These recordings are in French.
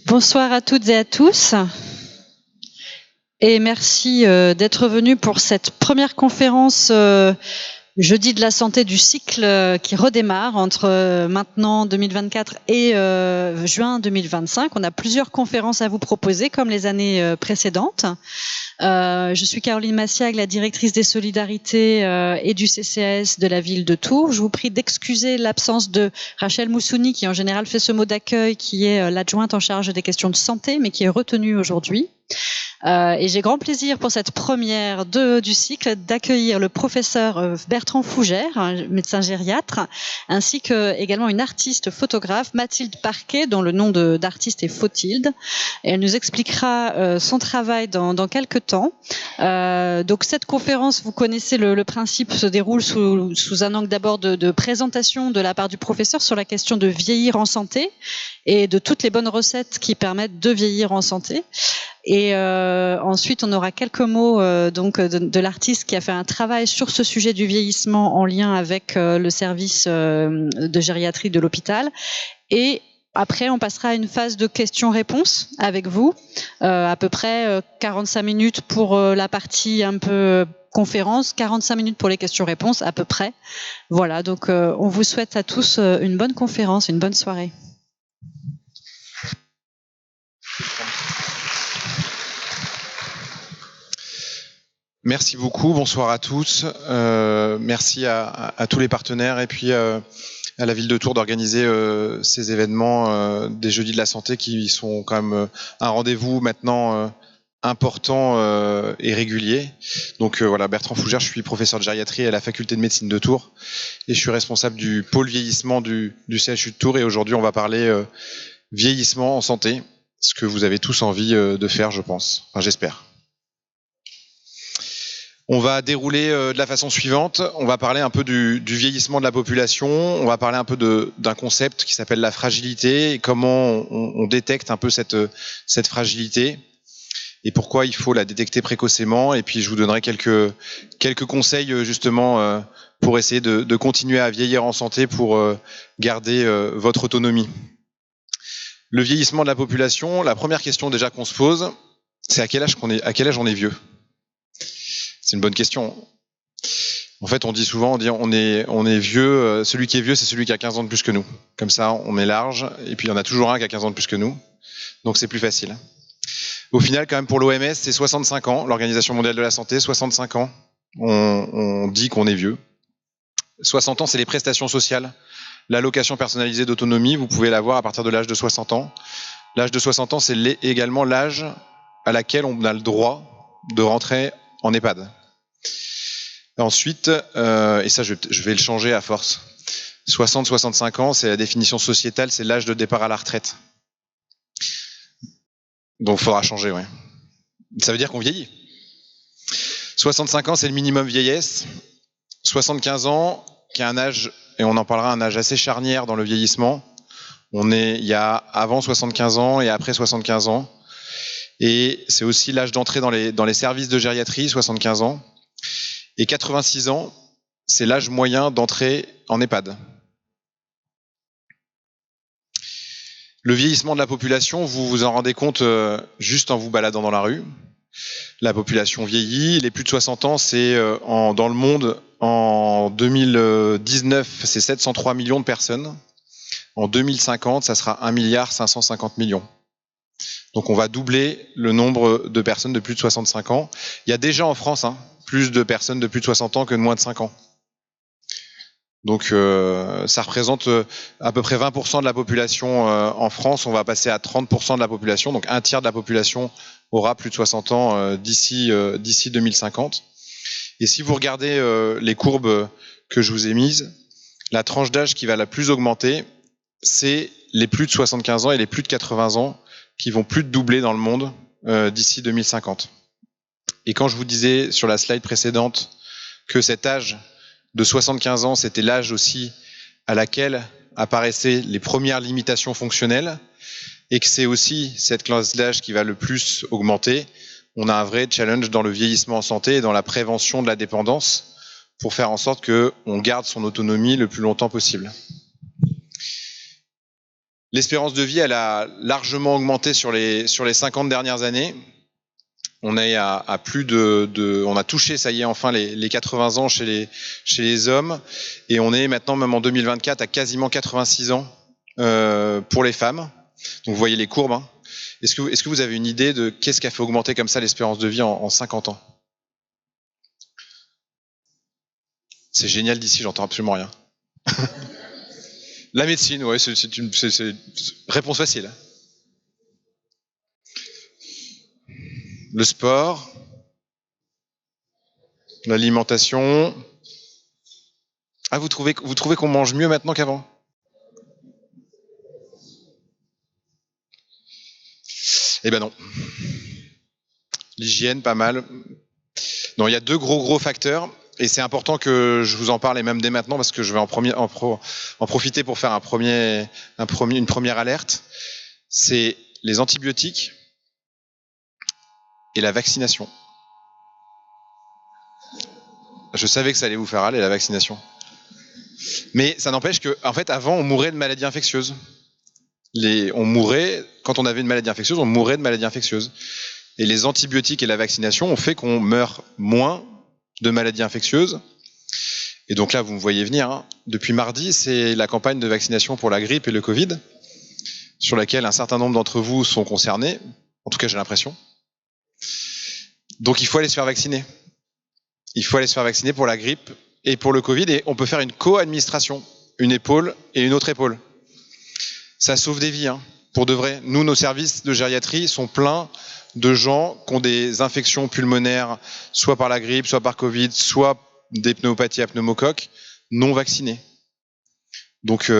Bonsoir à toutes et à tous. Et merci d'être venus pour cette première conférence jeudi de la santé du cycle qui redémarre entre maintenant 2024 et juin 2025. On a plusieurs conférences à vous proposer comme les années précédentes. Je suis Caroline Massiag, la directrice des solidarités et du CCAS de la ville de Tours. Je vous prie d'excuser l'absence de Rachel Moussouni, qui en général fait ce mot d'accueil, qui est l'adjointe en charge des questions de santé, mais qui est retenue aujourd'hui. Et j'ai grand plaisir pour cette première du cycle d'accueillir le professeur Bertrand Fougère, un médecin gériatre, ainsi que également une artiste photographe, Mathilde Parquet, dont le nom d'artiste est Photilde. Et elle nous expliquera son travail dans quelques temps. Donc cette conférence, vous connaissez le principe, se déroule sous un angle d'abord de présentation de la part du professeur sur la question de vieillir en santé et de toutes les bonnes recettes qui permettent de vieillir en santé. Et ensuite, on aura quelques mots donc de l'artiste qui a fait un travail sur ce sujet du vieillissement en lien avec le service de gériatrie de l'hôpital. Et après, on passera à une phase de questions-réponses avec vous, à peu près 45 minutes pour la partie un peu conférence, 45 minutes pour les questions-réponses à peu près. Voilà, donc on vous souhaite à tous une bonne conférence, une bonne soirée. Merci beaucoup, bonsoir à tous. Merci à tous les partenaires et puis à la ville de Tours d'organiser ces événements des Jeudis de la Santé qui sont quand même un rendez-vous maintenant important et régulier. Donc voilà, Bertrand Fougère, je suis professeur de gériatrie à la faculté de médecine de Tours et je suis responsable du pôle vieillissement du CHU de Tours et aujourd'hui on va parler vieillissement en santé, ce que vous avez tous envie de faire, je pense, enfin j'espère. On va dérouler de la façon suivante. On va parler un peu du vieillissement de la population. On va parler un peu d'un concept qui s'appelle la fragilité et comment on détecte un peu cette fragilité et pourquoi il faut la détecter précocement. Et puis je vous donnerai quelques conseils justement pour essayer de continuer à vieillir en santé pour garder votre autonomie. Le vieillissement de la population, la première question déjà qu'on se pose, c'est à quel âge on est vieux. C'est une bonne question. En fait, on dit souvent, on est vieux, celui qui est vieux, c'est celui qui a 15 ans de plus que nous. Comme ça, on est large, et puis il y en a toujours un qui a 15 ans de plus que nous. Donc c'est plus facile. Au final, quand même, pour l'OMS, c'est 65 ans, l'Organisation mondiale de la santé, 65 ans, on dit qu'on est vieux. 60 ans, c'est les prestations sociales. L'allocation personnalisée d'autonomie, vous pouvez l'avoir à partir de l'âge de 60 ans. L'âge de 60 ans, c'est également l'âge à laquelle on a le droit de rentrer en EHPAD. Ensuite, et ça je vais le changer à force, 60-65 ans, c'est la définition sociétale, c'est l'âge de départ à la retraite. Donc il faudra changer, ouais. Ça veut dire qu'on vieillit. 65 ans, c'est le minimum vieillesse. 75 ans, qui est un âge, et on en parlera, un âge assez charnière dans le vieillissement. Il y a avant 75 ans et après 75 ans. Et c'est aussi l'âge d'entrée dans les services de gériatrie, 75 ans. Et 86 ans, c'est l'âge moyen d'entrée en EHPAD. Le vieillissement de la population, vous vous en rendez compte juste en vous baladant dans la rue. La population vieillit, les plus de 60 ans, c'est dans le monde, en 2019, c'est 703 millions de personnes. En 2050, ça sera 1,550 milliard. Donc on va doubler le nombre de personnes de plus de 65 ans. Il y a déjà en France plus de personnes de plus de 60 ans que de moins de 5 ans. Donc ça représente à peu près 20% de la population en France. On va passer à 30% de la population, donc un tiers de la population aura plus de 60 ans d'ici 2050. Et si vous regardez les courbes que je vous ai mises, la tranche d'âge qui va la plus augmenter, c'est les plus de 75 ans et les plus de 80 ans qui vont plus de doubler dans le monde d'ici 2050. Et quand je vous disais sur la slide précédente que cet âge de 75 ans, c'était l'âge aussi à laquelle apparaissaient les premières limitations fonctionnelles et que c'est aussi cette classe d'âge qui va le plus augmenter, on a un vrai challenge dans le vieillissement en santé et dans la prévention de la dépendance pour faire en sorte qu'on garde son autonomie le plus longtemps possible. L'espérance de vie, elle a largement augmenté sur les 50 dernières années. On est à plus on a touché, ça y est, enfin les 80 ans chez les hommes, et on est maintenant, même en 2024, à quasiment 86 ans pour les femmes. Donc vous voyez les courbes. Hein. Est-ce que vous avez une idée de qu'est-ce qui a fait augmenter comme ça l'espérance de vie en 50 ans? C'est génial d'ici, j'entends absolument rien. La médecine, ouais, c'est réponse facile. Le sport, l'alimentation. Ah, vous trouvez qu'on mange mieux maintenant qu'avant? Eh ben non. L'hygiène, pas mal. Non, il y a deux gros facteurs, et c'est important que je vous en parle, et même dès maintenant, parce que je vais en profiter pour faire une première alerte. C'est les antibiotiques et la vaccination. Je savais que ça allait vous faire râler, la vaccination. Mais ça n'empêche que, en fait, avant, on mourait de maladies infectieuses. Quand on avait une maladie infectieuse, on mourait de maladies infectieuses. Et les antibiotiques et la vaccination ont fait qu'on meurt moins de maladies infectieuses. Et donc là, vous me voyez venir. Hein. Depuis mardi, c'est la campagne de vaccination pour la grippe et le Covid, sur laquelle un certain nombre d'entre vous sont concernés. En tout cas, j'ai l'impression. Donc il faut aller se faire vacciner. Il faut aller se faire vacciner pour la grippe et pour le Covid. Et on peut faire une co-administration, une épaule et une autre épaule. Ça sauve des vies, hein, pour de vrai. Nous, nos services de gériatrie sont pleins de gens qui ont des infections pulmonaires, soit par la grippe, soit par Covid, soit des pneumopathies à pneumocoque, non vaccinés. Donc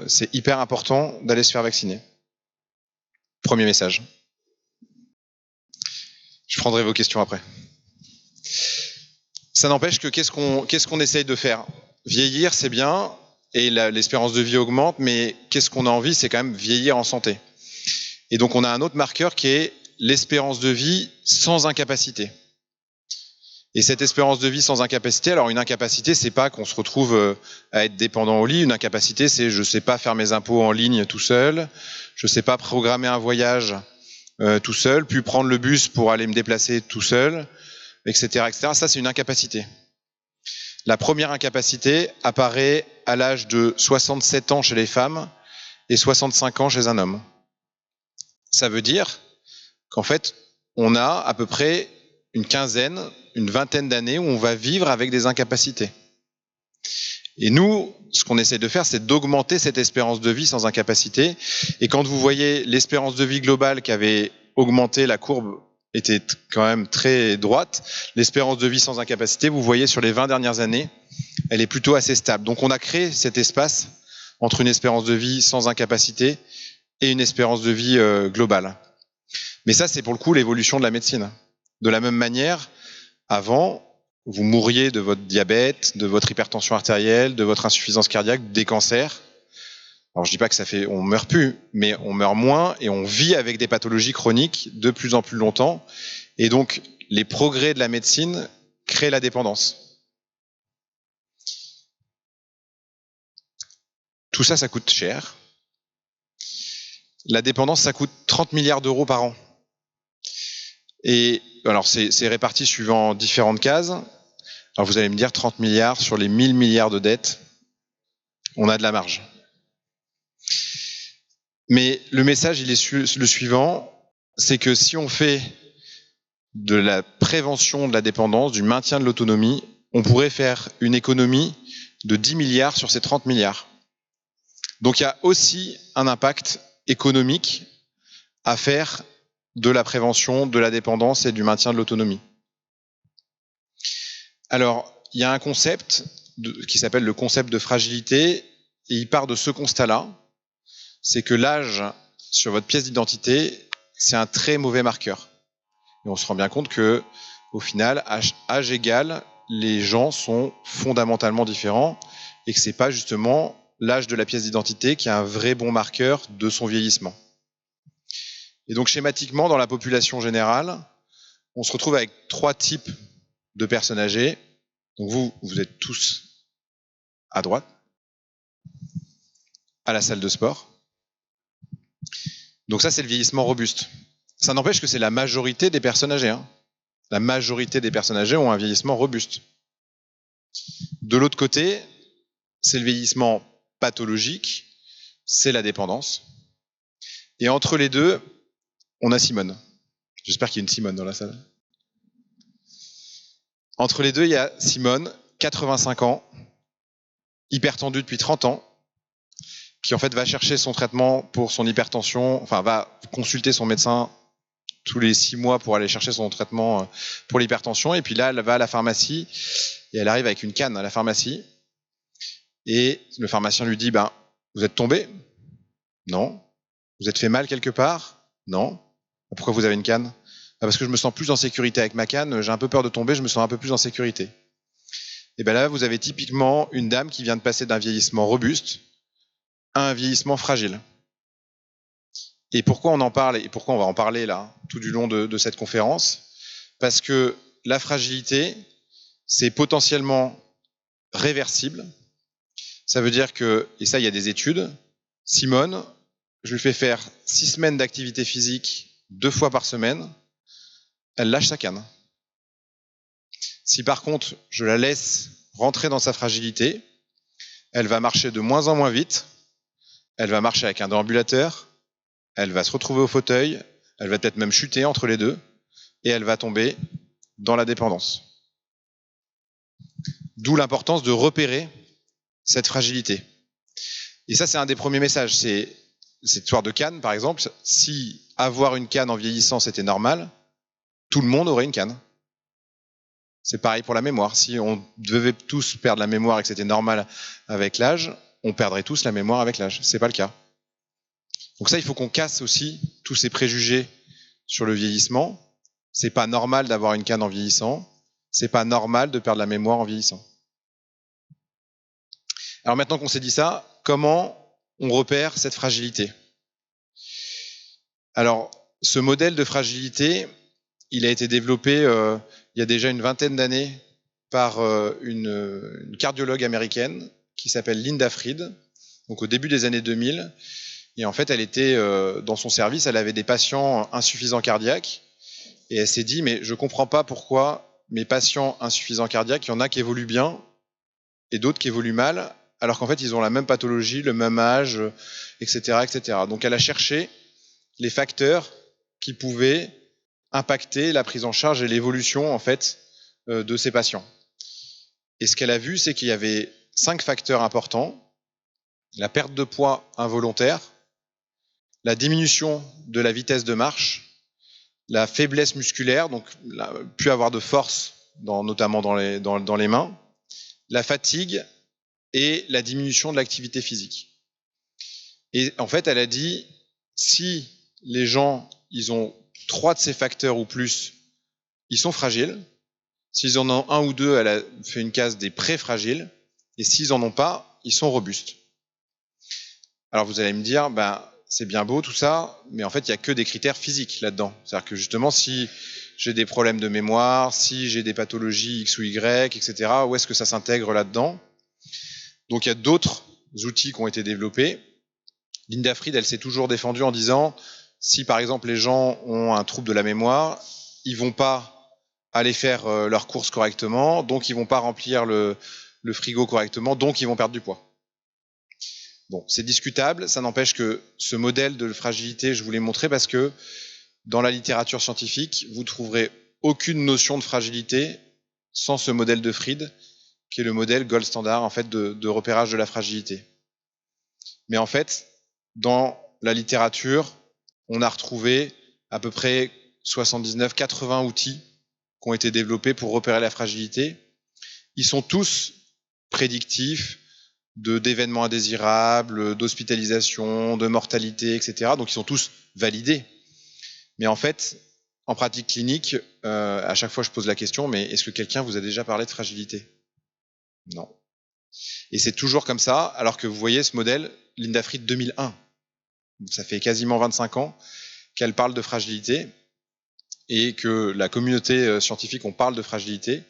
c'est hyper important d'aller se faire vacciner. Premier message. Je prendrai vos questions après. Ça n'empêche que qu'est-ce qu'on essaye de faire? Vieillir, c'est bien, et l'espérance de vie augmente, mais qu'est-ce qu'on a envie? C'est quand même vieillir en santé. Et donc on a un autre marqueur qui est l'espérance de vie sans incapacité. Et cette espérance de vie sans incapacité, alors une incapacité, c'est pas qu'on se retrouve à être dépendant au lit. Une incapacité, c'est je sais pas faire mes impôts en ligne tout seul, je sais pas programmer un voyage tout seul, puis prendre le bus pour aller me déplacer tout seul, etc., etc. Ça, c'est une incapacité. La première incapacité apparaît à l'âge de 67 ans chez les femmes et 65 ans chez un homme. Ça veut dire qu'en fait, on a à peu près une vingtaine d'années où on va vivre avec des incapacités. Et nous, ce qu'on essaie de faire, c'est d'augmenter cette espérance de vie sans incapacité. Et quand vous voyez l'espérance de vie globale qui avait augmenté, la courbe était quand même très droite. L'espérance de vie sans incapacité, vous voyez sur les 20 dernières années, elle est plutôt assez stable. Donc on a créé cet espace entre une espérance de vie sans incapacité et une espérance de vie globale. Mais ça, c'est pour le coup l'évolution de la médecine. De la même manière, avant, vous mourriez de votre diabète, de votre hypertension artérielle, de votre insuffisance cardiaque, des cancers. Alors je dis pas que on meurt plus, mais on meurt moins et on vit avec des pathologies chroniques de plus en plus longtemps. Et donc, les progrès de la médecine créent la dépendance. Tout ça, ça coûte cher. La dépendance, ça coûte 30 milliards d'euros par an. Et alors, c'est réparti suivant différentes cases. Alors, vous allez me dire 30 milliards sur les 1000 milliards de dettes. On a de la marge. Mais le message, il est le suivant, c'est que si on fait de la prévention de la dépendance, du maintien de l'autonomie, on pourrait faire une économie de 10 milliards sur ces 30 milliards. Donc il y a aussi un impact économique à faire de la prévention de la dépendance et du maintien de l'autonomie. Alors, il y a un concept qui s'appelle le concept de fragilité, et il part de ce constat-là, c'est que l'âge sur votre pièce d'identité, c'est un très mauvais marqueur. Et on se rend bien compte que, au final, âge égal, les gens sont fondamentalement différents et que c'est pas justement l'âge de la pièce d'identité qui est un vrai bon marqueur de son vieillissement. Et donc, schématiquement, dans la population générale, on se retrouve avec 3 types de personnes âgées. Donc vous êtes tous à droite, à la salle de sport. Donc ça, c'est le vieillissement robuste. Ça n'empêche que c'est la majorité des personnes âgées. La majorité des personnes âgées ont un vieillissement robuste. De l'autre côté, c'est le vieillissement pathologique, c'est la dépendance. Et entre les deux, on a Simone. J'espère qu'il y a une Simone dans la salle. Entre les deux, il y a Simone, 85 ans, hyper tendue depuis 30 ans, qui en fait va chercher son traitement pour son hypertension, enfin va consulter son médecin tous les 6 mois pour aller chercher son traitement pour l'hypertension. Et puis là, elle va à la pharmacie et elle arrive avec une canne à la pharmacie. Et le pharmacien lui dit, vous êtes tombé? Non. Vous êtes fait mal quelque part? Non. Pourquoi vous avez une canne? Parce que je me sens plus en sécurité avec ma canne, j'ai un peu peur de tomber, je me sens un peu plus en sécurité. Et bien là, vous avez typiquement une dame qui vient de passer d'un vieillissement robuste à un vieillissement fragile. Et pourquoi on en parle, et pourquoi on va en parler là, tout du long de cette conférence? Parce que la fragilité, c'est potentiellement réversible. Ça veut dire que, et ça il y a des études, Simone, je lui fais faire 6 semaines d'activité physique 2 fois par semaine, elle lâche sa canne. Si par contre je la laisse rentrer dans sa fragilité, elle va marcher de moins en moins vite, elle va marcher avec un déambulateur, elle va se retrouver au fauteuil, elle va peut-être même chuter entre les deux, et elle va tomber dans la dépendance. D'où l'importance de repérer cette fragilité. Et ça, c'est un des premiers messages. C'est cette histoire de canne, par exemple. Si avoir une canne en vieillissant, c'était normal, tout le monde aurait une canne. C'est pareil pour la mémoire. Si on devait tous perdre la mémoire et que c'était normal avec l'âge, on perdrait tous la mémoire avec l'âge. C'est pas le cas. Donc ça, il faut qu'on casse aussi tous ces préjugés sur le vieillissement. C'est pas normal d'avoir une canne en vieillissant. C'est pas normal de perdre la mémoire en vieillissant. Alors maintenant qu'on s'est dit ça, comment on repère cette fragilité? Alors, ce modèle de fragilité, il a été développé il y a déjà une vingtaine d'années par une cardiologue américaine qui s'appelle Linda Fried, donc au début des années 2000. Et en fait, elle était dans son service, elle avait des patients insuffisants cardiaques, et elle s'est dit, mais je comprends pas pourquoi mes patients insuffisants cardiaques, il y en a qui évoluent bien et d'autres qui évoluent mal, alors qu'en fait, ils ont la même pathologie, le même âge, etc., etc. Donc, elle a cherché les facteurs qui pouvaient impacter la prise en charge et l'évolution en fait de ces patients. Et ce qu'elle a vu, c'est qu'il y avait 5 facteurs importants: la perte de poids involontaire, la diminution de la vitesse de marche, la faiblesse musculaire, donc plus avoir de force, notamment dans les mains, la fatigue et la diminution de l'activité physique. Et en fait, elle a dit, si les gens, ils ont 3 de ces facteurs ou plus, ils sont fragiles. S'ils en ont 1 ou 2, elle a fait une case des pré-fragiles. Et s'ils en ont pas, ils sont robustes. Alors vous allez me dire, c'est bien beau tout ça, mais en fait, il n'y a que des critères physiques là-dedans. C'est-à-dire que justement, si j'ai des problèmes de mémoire, si j'ai des pathologies X ou Y, etc., où est-ce que ça s'intègre là-dedans? Donc il y a d'autres outils qui ont été développés. Linda Fried, elle s'est toujours défendue en disant, si par exemple les gens ont un trouble de la mémoire, ils vont pas aller faire leurs courses correctement, donc ils vont pas remplir le frigo correctement, donc ils vont perdre du poids. Bon, c'est discutable, ça n'empêche que ce modèle de fragilité, je vous l'ai montré parce que dans la littérature scientifique, vous trouverez aucune notion de fragilité sans ce modèle de Fried, qui est le modèle gold standard en fait de repérage de la fragilité. Mais en fait, dans la littérature, on a retrouvé à peu près 79-80 outils qui ont été développés pour repérer la fragilité. Ils sont tous prédictifs d'événements indésirables, d'hospitalisation, de mortalité, etc. Donc ils sont tous validés. Mais en fait, en pratique clinique, à chaque fois je pose la question, mais est-ce que quelqu'un vous a déjà parlé de fragilité? Non. Et c'est toujours comme ça, alors que vous voyez ce modèle, Linda Fried 2001. Ça fait quasiment 25 ans qu'elle parle de fragilité et que la communauté scientifique, on parle de fragilité.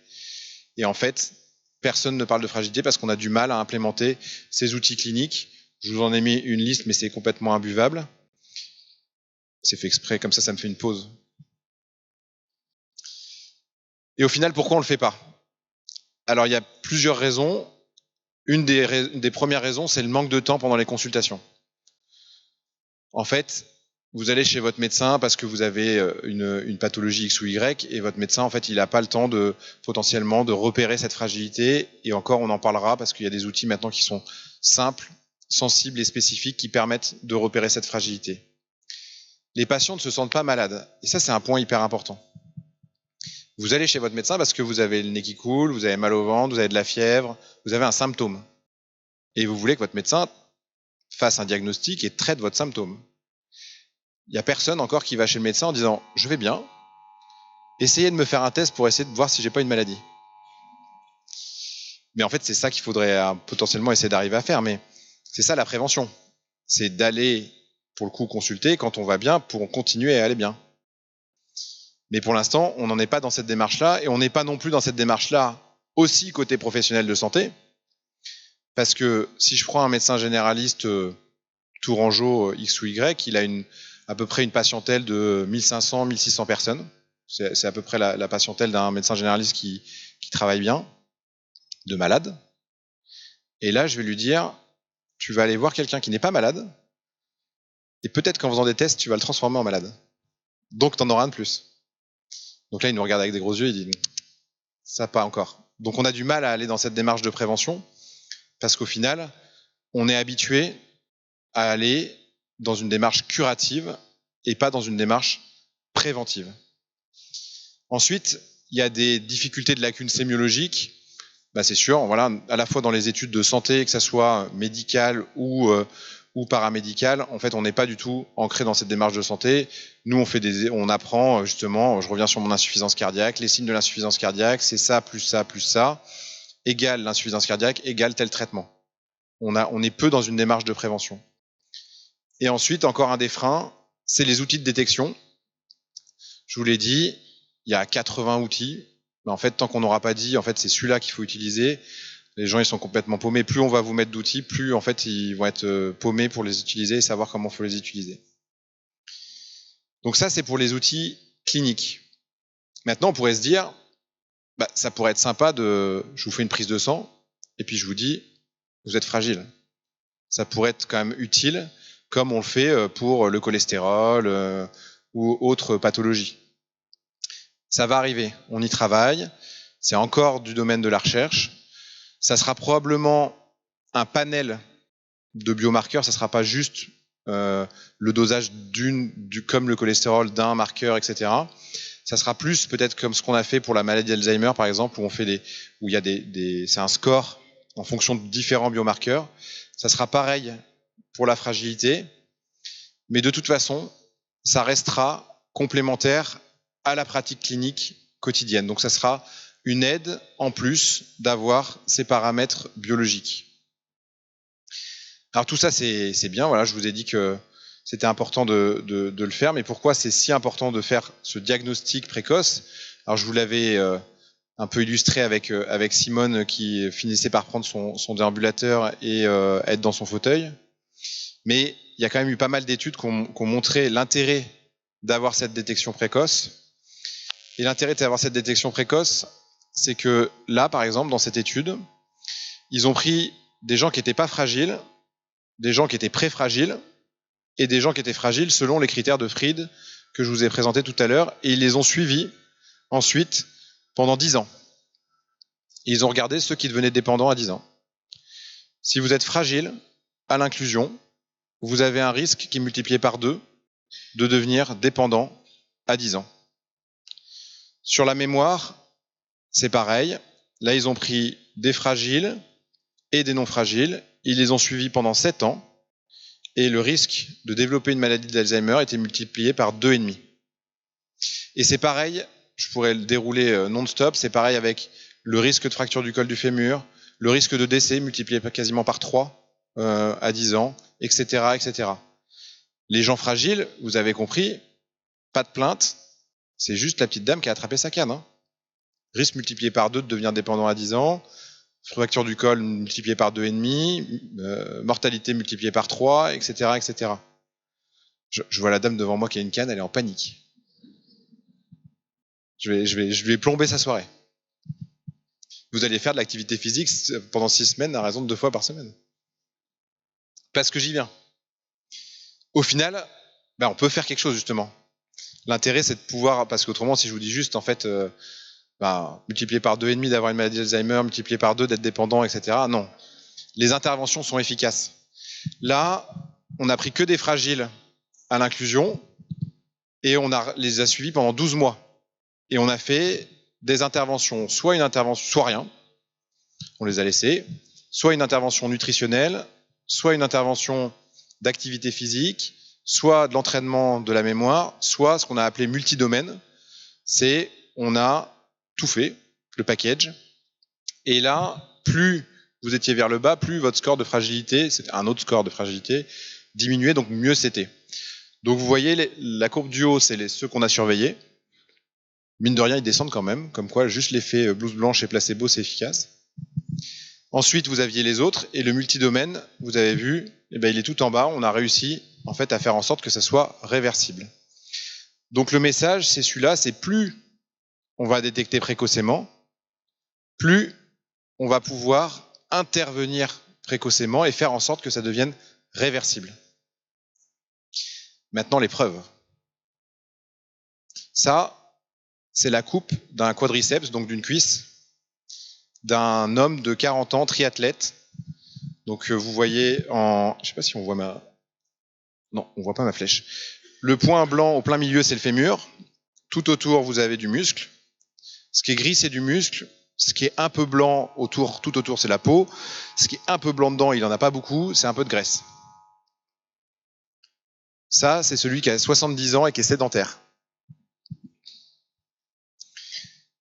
Et en fait, personne ne parle de fragilité parce qu'on a du mal à implémenter ces outils cliniques. Je vous en ai mis une liste, mais c'est complètement imbuvable. C'est fait exprès, comme ça me fait une pause. Et au final, pourquoi on le fait pas? Alors, il y a plusieurs raisons. Une des premières raisons, c'est le manque de temps pendant les consultations. En fait, vous allez chez votre médecin parce que vous avez une pathologie X ou Y, et votre médecin, en fait, il n'a pas le temps potentiellement de repérer cette fragilité. Et encore, on en parlera parce qu'il y a des outils maintenant qui sont simples, sensibles et spécifiques qui permettent de repérer cette fragilité. Les patients ne se sentent pas malades. Et ça, c'est un point hyper important. Vous allez chez votre médecin parce que vous avez le nez qui coule, vous avez mal au ventre, vous avez de la fièvre, vous avez un symptôme. Et vous voulez que votre médecin fasse un diagnostic et traite votre symptôme. Il n'y a personne encore qui va chez le médecin en disant « je vais bien, essayez de me faire un test pour essayer de voir si j'ai pas une maladie ». Mais en fait, c'est ça qu'il faudrait potentiellement essayer d'arriver à faire. Mais c'est ça la prévention. C'est d'aller, pour le coup, consulter quand on va bien pour continuer à aller bien. Mais pour l'instant, on n'en est pas dans cette démarche-là, et on n'est pas non plus dans cette démarche-là aussi côté professionnel de santé. Parce que si je prends un médecin généraliste tourangeau X ou Y, il a à peu près une patientèle de 1500, 1600 personnes. C'est à peu près la patientèle d'un médecin généraliste qui travaille bien, de malade. Et là, je vais lui dire, tu vas aller voir quelqu'un qui n'est pas malade, et peut-être qu'en faisant des tests, tu vas le transformer en malade. Donc, tu en auras un de plus. Donc là, il nous regarde avec des gros yeux, il dit, ça pas encore. Donc on a du mal à aller dans cette démarche de prévention, parce qu'au final, on est habitué à aller dans une démarche curative et pas dans une démarche préventive. Ensuite, il y a des difficultés de lacunes sémiologiques. C'est sûr, voilà, à la fois dans les études de santé, que ça soit médicale ou paramédicale, en fait, on n'est pas du tout ancré dans cette démarche de santé. Nous, on apprend justement, je reviens sur mon insuffisance cardiaque, les signes de l'insuffisance cardiaque, c'est ça, plus ça, plus ça, égale l'insuffisance cardiaque, égale tel traitement. On est peu dans une démarche de prévention. Et ensuite, encore un des freins, c'est les outils de détection. Je vous l'ai dit, il y a 80 outils. Mais en fait, tant qu'on n'aura pas dit, en fait, c'est celui-là qu'il faut utiliser. Les gens, ils sont complètement paumés. Plus on va vous mettre d'outils, plus en fait, ils vont être paumés pour les utiliser et savoir comment il faut les utiliser. Donc ça, c'est pour les outils cliniques. Maintenant, on pourrait se dire, ça pourrait être sympa je vous fais une prise de sang et puis je vous dis, vous êtes fragile. Ça pourrait être quand même utile, comme on le fait pour le cholestérol ou autres pathologies. Ça va arriver, on y travaille, c'est encore du domaine de la recherche. Ça sera probablement un panel de biomarqueurs, ça ne sera pas juste le dosage comme le cholestérol d'un marqueur, etc. Ça sera plus peut-être comme ce qu'on a fait pour la maladie d'Alzheimer, par exemple, où il y a c'est un score en fonction de différents biomarqueurs. Ça sera pareil pour la fragilité, mais de toute façon, ça restera complémentaire à la pratique clinique quotidienne. Donc ça sera une aide en plus d'avoir ces paramètres biologiques. Alors tout ça, c'est bien. Voilà, je vous ai dit que c'était important de le faire, mais pourquoi c'est si important de faire ce diagnostic précoce? Alors je vous l'avais un peu illustré avec Simone qui finissait par prendre son déambulateur et être dans son fauteuil. Mais il y a quand même eu pas mal d'études qui ont montré l'intérêt d'avoir cette détection précoce. Et l'intérêt d'avoir cette détection précoce, c'est que là, par exemple, dans cette étude, ils ont pris des gens qui n'étaient pas fragiles, des gens qui étaient pré-fragiles et des gens qui étaient fragiles selon les critères de Fried que je vous ai présentés tout à l'heure, et ils les ont suivis ensuite pendant 10 ans. Et ils ont regardé ceux qui devenaient dépendants à 10 ans. Si vous êtes fragile à l'inclusion, vous avez un risque qui est multiplié par 2 de devenir dépendant à 10 ans. Sur la mémoire, c'est pareil. Là, ils ont pris des fragiles et des non fragiles. Ils les ont suivis pendant 7 ans. Et le risque de développer une maladie d'Alzheimer était multiplié par 2,5. Et c'est pareil, je pourrais le dérouler non-stop, c'est pareil avec le risque de fracture du col du fémur, le risque de décès multiplié quasiment par 3 à 10 ans, etc., etc. Les gens fragiles, vous avez compris, pas de plainte, c'est juste la petite dame qui a attrapé sa canne. Risque multiplié par 2 de devenir dépendant à 10 ans, fracture du col multipliée par 2,5, mortalité multipliée par 3, etc., etc. Je vois la dame devant moi qui a une canne, elle est en panique. Je vais plomber sa soirée. Vous allez faire de l'activité physique pendant 6 semaines à raison de 2 fois par semaine. Parce que j'y viens. Au final, on peut faire quelque chose justement. L'intérêt, c'est de pouvoir, parce qu'autrement, si je vous dis juste, en fait, multiplier par 2,5 d'avoir une maladie d'Alzheimer, multiplier par 2 d'être dépendant, etc. Non. Les interventions sont efficaces. Là, on n'a pris que des fragiles à l'inclusion et on les a suivis pendant 12 mois. Et on a fait des interventions, soit une intervention, soit rien, on les a laissés, soit une intervention nutritionnelle, soit une intervention d'activité physique, soit de l'entraînement de la mémoire, soit ce qu'on a appelé multidomaine. C'est, on a tout fait, le package. Et là, plus vous étiez vers le bas, plus votre score de fragilité, c'était un autre score de fragilité, diminuait, donc mieux c'était. Donc vous voyez, la courbe du haut, c'est ceux qu'on a surveillés. Mine de rien, ils descendent quand même, comme quoi juste l'effet blouse blanche et placebo, c'est efficace. Ensuite, vous aviez les autres, et le multidomaine, vous avez vu, il est tout en bas, on a réussi en fait à faire en sorte que ça soit réversible. Donc le message, c'est celui-là, c'est plus on va détecter précocement, plus on va pouvoir intervenir précocement et faire en sorte que ça devienne réversible. Maintenant, les preuves. Ça, c'est la coupe d'un quadriceps, donc d'une cuisse, d'un homme de 40 ans, triathlète. Donc vous voyez en... Je ne sais pas si on voit ma... Non, on ne voit pas ma flèche. Le point blanc au plein milieu, c'est le fémur. Tout autour, vous avez du muscle. Ce qui est gris, c'est du muscle. Ce qui est un peu blanc tout autour, c'est la peau. Ce qui est un peu blanc dedans, il n'en a pas beaucoup, c'est un peu de graisse. Ça, c'est celui qui a 70 ans et qui est sédentaire.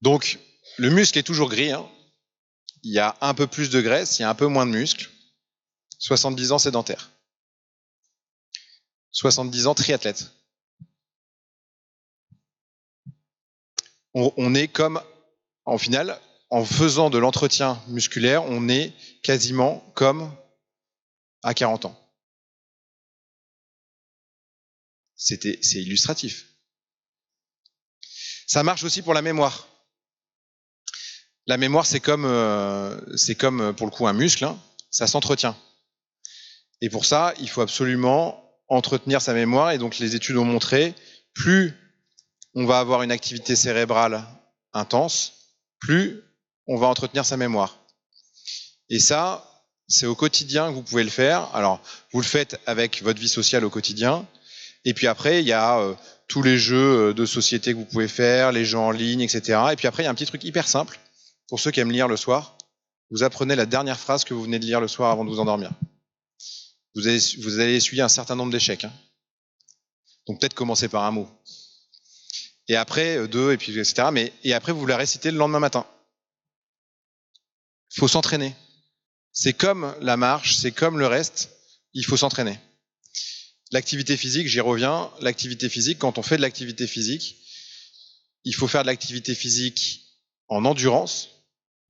Donc, le muscle est toujours gris. Hein. Il y a un peu plus de graisse, il y a un peu moins de muscle. 70 ans sédentaire. 70 ans triathlète. On est comme, en final, en faisant de l'entretien musculaire, on est quasiment comme à 40 ans. C'est illustratif. Ça marche aussi pour la mémoire. La mémoire, c'est comme pour le coup un muscle, hein, ça s'entretient. Et pour ça, il faut absolument entretenir sa mémoire. Et donc les études ont montré, plus on va avoir une activité cérébrale intense, plus on va entretenir sa mémoire. Et ça, c'est au quotidien que vous pouvez le faire. Alors, vous le faites avec votre vie sociale au quotidien. Et puis après, il y a tous les jeux de société que vous pouvez faire, les jeux en ligne, etc. Et puis après, il y a un petit truc hyper simple. Pour ceux qui aiment lire le soir, vous apprenez la dernière phrase que vous venez de lire le soir avant de vous endormir. Vous allez essuyer un certain nombre d'échecs. Hein. Donc peut-être commencer par un mot. Et après, 2, et puis etc. Et après, vous la récitez le lendemain matin. Il faut s'entraîner. C'est comme la marche, c'est comme le reste, il faut s'entraîner. L'activité physique, j'y reviens, l'activité physique, quand on fait de l'activité physique, il faut faire de l'activité physique en endurance.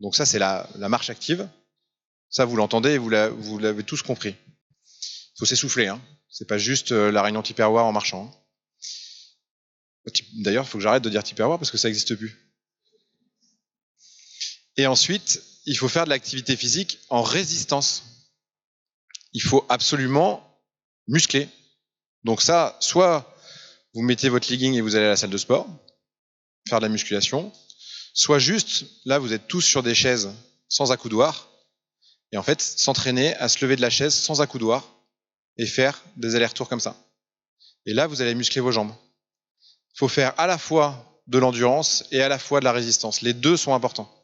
Donc ça, c'est la marche active. Ça, vous l'entendez et vous l'avez tous compris. Il faut s'essouffler. Hein. C'est pas juste la réunion Tupperware en marchant. Hein. D'ailleurs, il faut que j'arrête de dire Tupperware parce que ça n'existe plus. Et ensuite, il faut faire de l'activité physique en résistance. Il faut absolument muscler. Donc ça, soit vous mettez votre legging et vous allez à la salle de sport, faire de la musculation, soit juste, là vous êtes tous sur des chaises sans accoudoir, et en fait s'entraîner à se lever de la chaise sans accoudoir et faire des allers-retours comme ça. Et là vous allez muscler vos jambes. Il faut faire à la fois de l'endurance et à la fois de la résistance. Les deux sont importants.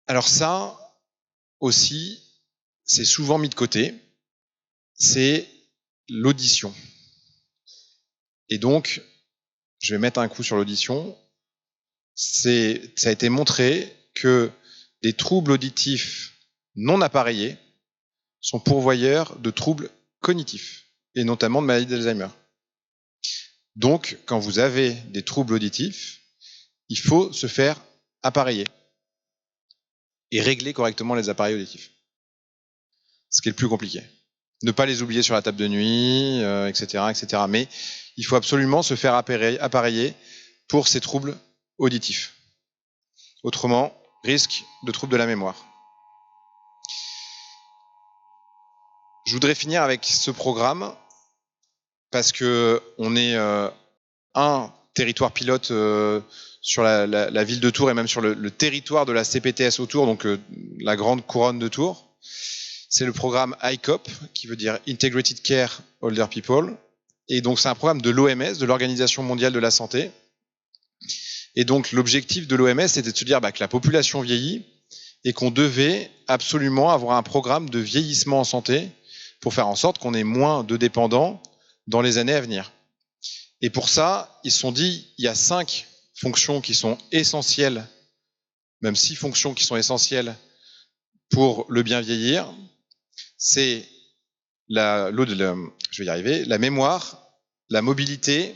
Alors ça aussi, c'est souvent mis de côté, c'est l'audition. Et donc, je vais mettre un coup sur l'audition. Ça a été montré que des troubles auditifs non appareillés sont pourvoyeurs de troubles cognitifs, et notamment de maladie d'Alzheimer. Donc, quand vous avez des troubles auditifs, il faut se faire appareiller et régler correctement les appareils auditifs. Ce qui est le plus compliqué. ne pas les oublier sur la table de nuit, etc., etc. Mais il faut absolument se faire appareiller pour ces troubles auditifs. Autrement, risque de troubles de la mémoire. Je voudrais finir avec ce programme parce que on est un territoire pilote sur la ville de Tours et même sur le territoire de la CPTS autour, donc la grande couronne de Tours. C'est le programme ICOP, qui veut dire Integrated Care Older People. Et donc, c'est un programme de l'OMS, de l'Organisation mondiale de la santé. Et donc, l'objectif de l'OMS, c'était de se dire que la population vieillit et qu'on devait absolument avoir un programme de vieillissement en santé pour faire en sorte qu'on ait moins de dépendants dans les années à venir. Et pour ça, ils se sont dit, il y a 5 fonctions qui sont essentielles, même 6 fonctions qui sont essentielles pour le bien vieillir. C'est la mémoire, la mobilité,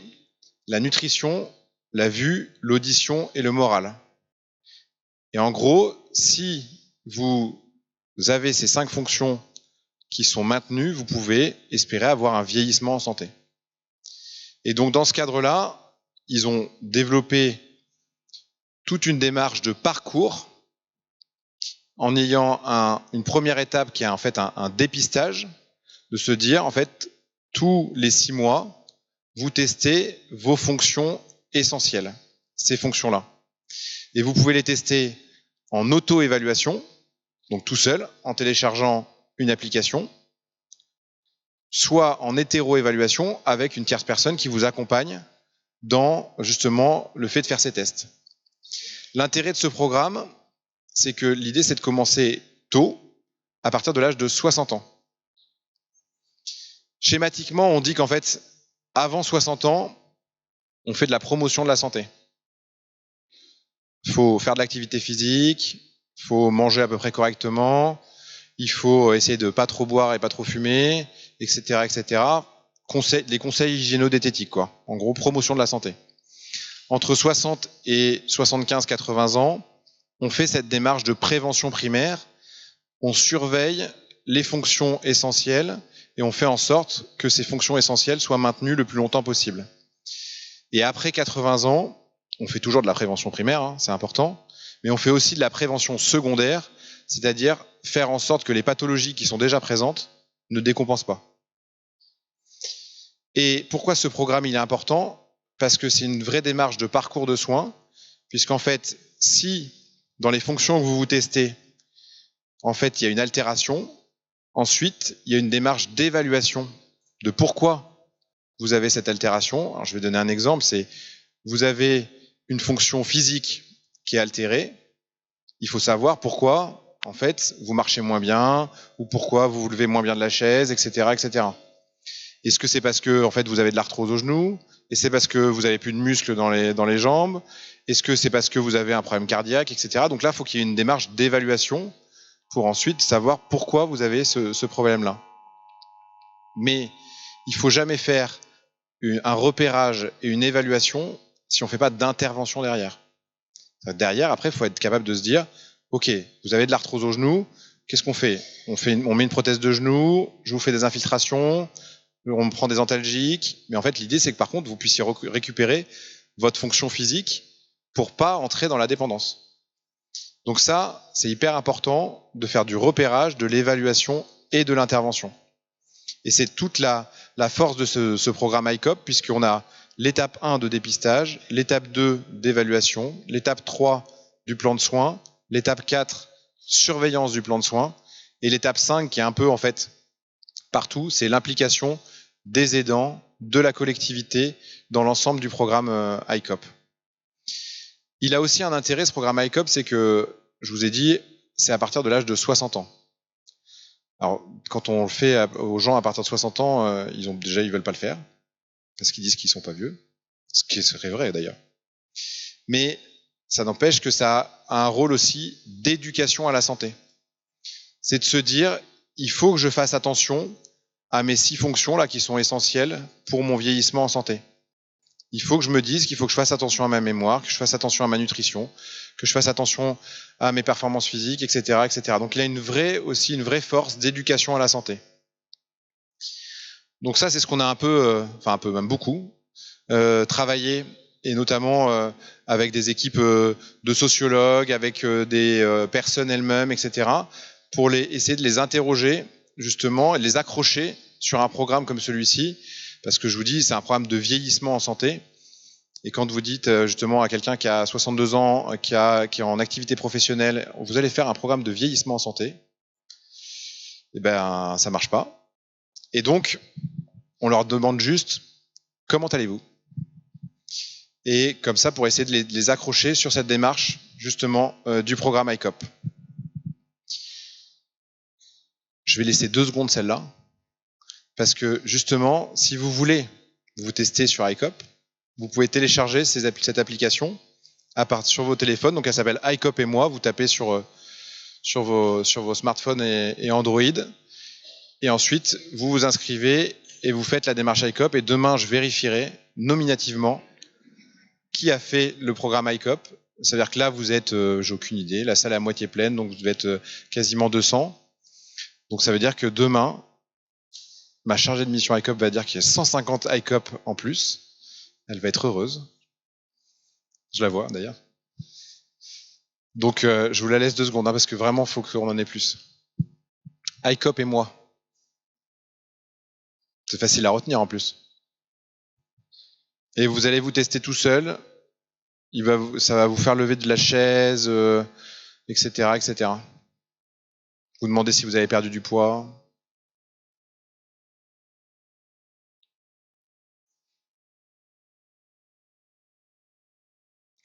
la nutrition, la vue, l'audition et le moral. Et en gros, si vous avez ces 5 fonctions qui sont maintenues, vous pouvez espérer avoir un vieillissement en santé. Et donc dans ce cadre-là, ils ont développé toute une démarche de parcours en ayant une première étape qui est en fait un dépistage, de se dire en fait tous les 6 mois, vous testez vos fonctions essentielles, ces fonctions-là. Et vous pouvez les tester en auto-évaluation, donc tout seul, en téléchargeant une application, soit en hétéro-évaluation avec une tierce personne qui vous accompagne dans justement le fait de faire ces tests. L'intérêt de ce programme, c'est que l'idée, c'est de commencer tôt, à partir de l'âge de 60 ans. Schématiquement, on dit qu'en fait, avant 60 ans, on fait de la promotion de la santé. Il faut faire de l'activité physique, il faut manger à peu près correctement, il faut essayer de pas trop boire et pas trop fumer, etc., etc. Les conseils hygiéno-diététiques, quoi. En gros, promotion de la santé. Entre 60 et 75-80 ans, on fait cette démarche de prévention primaire. On surveille les fonctions essentielles et on fait en sorte que ces fonctions essentielles soient maintenues le plus longtemps possible. Et après 80 ans, on fait toujours de la prévention primaire, c'est important, mais on fait aussi de la prévention secondaire, c'est-à-dire faire en sorte que les pathologies qui sont déjà présentes ne décompensent pas. Et pourquoi ce programme il est important ? Parce que c'est une vraie démarche de parcours de soins, puisqu'en fait, si dans les fonctions que vous testez, en fait, il y a une altération, ensuite, il y a une démarche d'évaluation de pourquoi vous avez cette altération. Alors, je vais donner un exemple, c'est vous avez une fonction physique qui est altérée, il faut savoir pourquoi, en fait, vous marchez moins bien, ou pourquoi vous vous levez moins bien de la chaise, etc., etc. Est-ce que c'est parce que, en fait, vous avez de l'arthrose au genou? Et c'est parce que vous avez plus de muscles dans les jambes? Est-ce que c'est parce que vous avez un problème cardiaque, etc. Donc là, il faut qu'il y ait une démarche d'évaluation pour ensuite savoir pourquoi vous avez ce problème-là. Mais il faut jamais faire un repérage et une évaluation si on ne fait pas d'intervention derrière. Derrière, après, il faut être capable de se dire, ok, vous avez de l'arthrose au genou, qu'est-ce qu'on fait ? On met une prothèse de genou, je vous fais des infiltrations, on prend des antalgiques, mais en fait, l'idée, c'est que par contre, vous puissiez récupérer votre fonction physique pour pas entrer dans la dépendance. Donc ça, c'est hyper important de faire du repérage, de l'évaluation et de l'intervention. Et c'est toute la force de ce programme ICOP, puisqu'on a l'étape 1 de dépistage, l'étape 2 d'évaluation, l'étape 3 du plan de soins, l'étape 4 surveillance du plan de soins, et l'étape 5 qui est un peu en fait partout, c'est l'implication des aidants, de la collectivité dans l'ensemble du programme ICOP. Il a aussi un intérêt, ce programme ICOP, c'est que, je vous ai dit, c'est à partir de l'âge de 60 ans. Alors, quand on le fait aux gens à partir de 60 ans, ils veulent pas le faire, parce qu'ils disent qu'ils sont pas vieux, ce qui serait vrai d'ailleurs. Mais ça n'empêche que ça a un rôle aussi d'éducation à la santé. C'est de se dire, il faut que je fasse attention à mes 6 fonctions là qui sont essentielles pour mon vieillissement en santé. Il faut que je me dise qu'il faut que je fasse attention à ma mémoire, que je fasse attention à ma nutrition, que je fasse attention à mes performances physiques, etc., etc. Donc il a aussi une vraie force d'éducation à la santé. Donc ça, c'est ce qu'on a un peu, même beaucoup, travaillé, et notamment avec des équipes de sociologues, avec des personnes elles-mêmes, etc., pour essayer de les interroger, justement, et de les accrocher sur un programme comme celui-ci, parce que je vous dis, c'est un programme de vieillissement en santé. Et quand vous dites justement à quelqu'un qui a 62 ans, qui est en activité professionnelle, vous allez faire un programme de vieillissement en santé, eh ben ça marche pas. Et donc, on leur demande juste comment allez-vous? Et comme ça, pour essayer de les accrocher sur cette démarche justement du programme ICOP. Je vais laisser 2 secondes celle-là, parce que justement, si vous voulez vous tester sur ICOP, vous pouvez télécharger cette application sur vos téléphones. Donc elle s'appelle ICOP et moi. Vous tapez sur vos smartphones et Android. Et ensuite, vous vous inscrivez et vous faites la démarche ICOP. Et demain, je vérifierai nominativement qui a fait le programme ICOP. C'est-à-dire que là, vous êtes, j'ai aucune idée, la salle est à moitié pleine, donc vous devez être quasiment 200. Donc ça veut dire que demain, ma chargée de mission ICOP va dire qu'il y a 150 ICOP en plus. Elle va être heureuse. Je la vois d'ailleurs. Donc je vous la laisse 2 secondes, parce que vraiment, il faut qu'on en ait plus. ICOP et moi. C'est facile à retenir en plus. Et vous allez vous tester tout seul. Ça va vous faire lever de la chaise, etc., etc. Vous demandez si vous avez perdu du poids.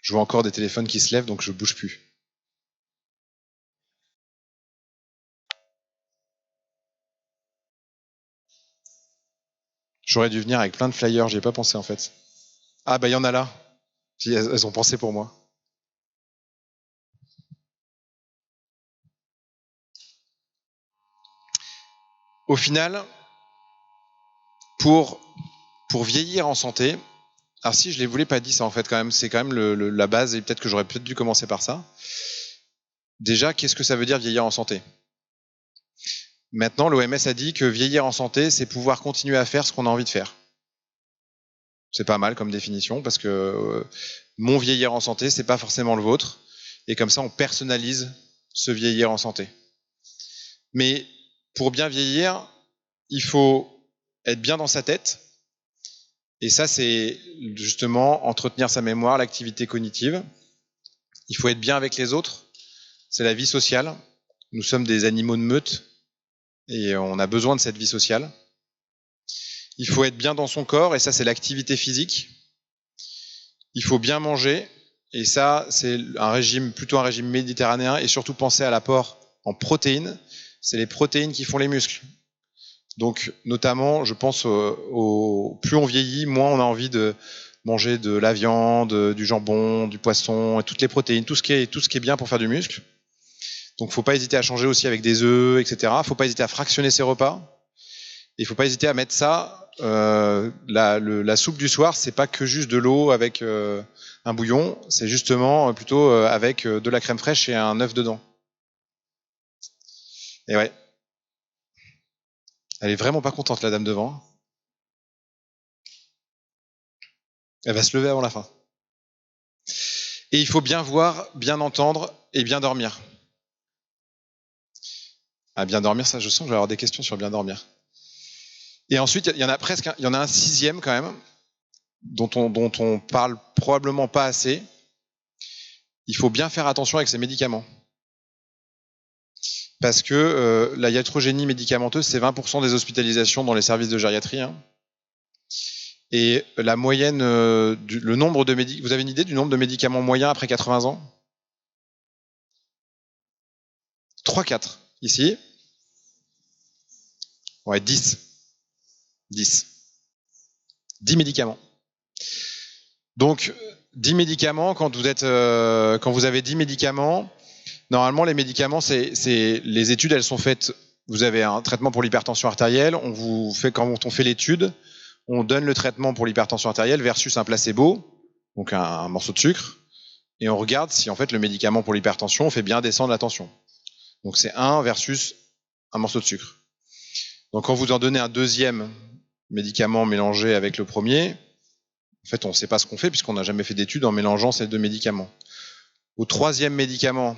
Je vois encore des téléphones qui se lèvent, donc je bouge plus. J'aurais dû venir avec plein de flyers, j'y ai pas pensé en fait. Ah bah il y en a là. Si, elles ont pensé pour moi. Au final, pour vieillir en santé, alors si je ne vous l'ai pas dit ça en fait quand même, c'est quand même la base, et peut-être que j'aurais dû commencer par ça. Déjà, qu'est-ce que ça veut dire vieillir en santé? Maintenant, l'OMS a dit que vieillir en santé, c'est pouvoir continuer à faire ce qu'on a envie de faire. C'est pas mal comme définition, parce que mon vieillir en santé, c'est pas forcément le vôtre, et comme ça, on personnalise ce vieillir en santé. Mais pour bien vieillir, il faut être bien dans sa tête, et ça, c'est justement entretenir sa mémoire, l'activité cognitive. Il faut être bien avec les autres, c'est la vie sociale. Nous sommes des animaux de meute, et on a besoin de cette vie sociale. Il faut être bien dans son corps, et ça, c'est l'activité physique. Il faut bien manger, et ça, c'est plutôt un régime méditerranéen, et surtout penser à l'apport en protéines. C'est les protéines qui font les muscles. Donc, notamment, je pense, plus on vieillit, moins on a envie de manger de la viande, du jambon, du poisson, et toutes les protéines, tout ce qui est bien pour faire du muscle. Donc, faut pas hésiter à changer aussi avec des œufs, etc. Faut pas hésiter à fractionner ses repas. Il faut pas hésiter à mettre ça. La soupe du soir, c'est pas que juste de l'eau avec un bouillon, c'est justement plutôt avec de la crème fraîche et un œuf dedans. Et ouais. Elle est vraiment pas contente, la dame devant. Elle va se lever avant la fin. Et il faut bien voir, bien entendre et bien dormir. Ah, bien dormir, ça, je sens que je vais avoir des questions sur bien dormir. Et ensuite, il y en a un 6e quand même, dont on parle probablement pas assez. Il faut bien faire attention avec ses médicaments. Parce que la iatrogénie médicamenteuse, c'est 20% des hospitalisations dans les services de gériatrie. Hein. Et la moyenne, le nombre de médicaments, vous avez une idée du nombre de médicaments moyens après 80 ans? 3-4. Ici? Ouais, 10. 10 médicaments. Donc, 10 médicaments, quand vous avez 10 médicaments, normalement, les médicaments, les études, elles sont faites. Vous avez un traitement pour l'hypertension artérielle. Quand on fait l'étude, on donne le traitement pour l'hypertension artérielle versus un placebo, donc un morceau de sucre, et on regarde si en fait le médicament pour l'hypertension fait bien descendre la tension. Donc c'est 1 versus un morceau de sucre. Donc quand vous en donnez un deuxième médicament mélangé avec le premier, en fait, on ne sait pas ce qu'on fait puisqu'on n'a jamais fait d'études en mélangeant ces deux médicaments. Au troisième médicament,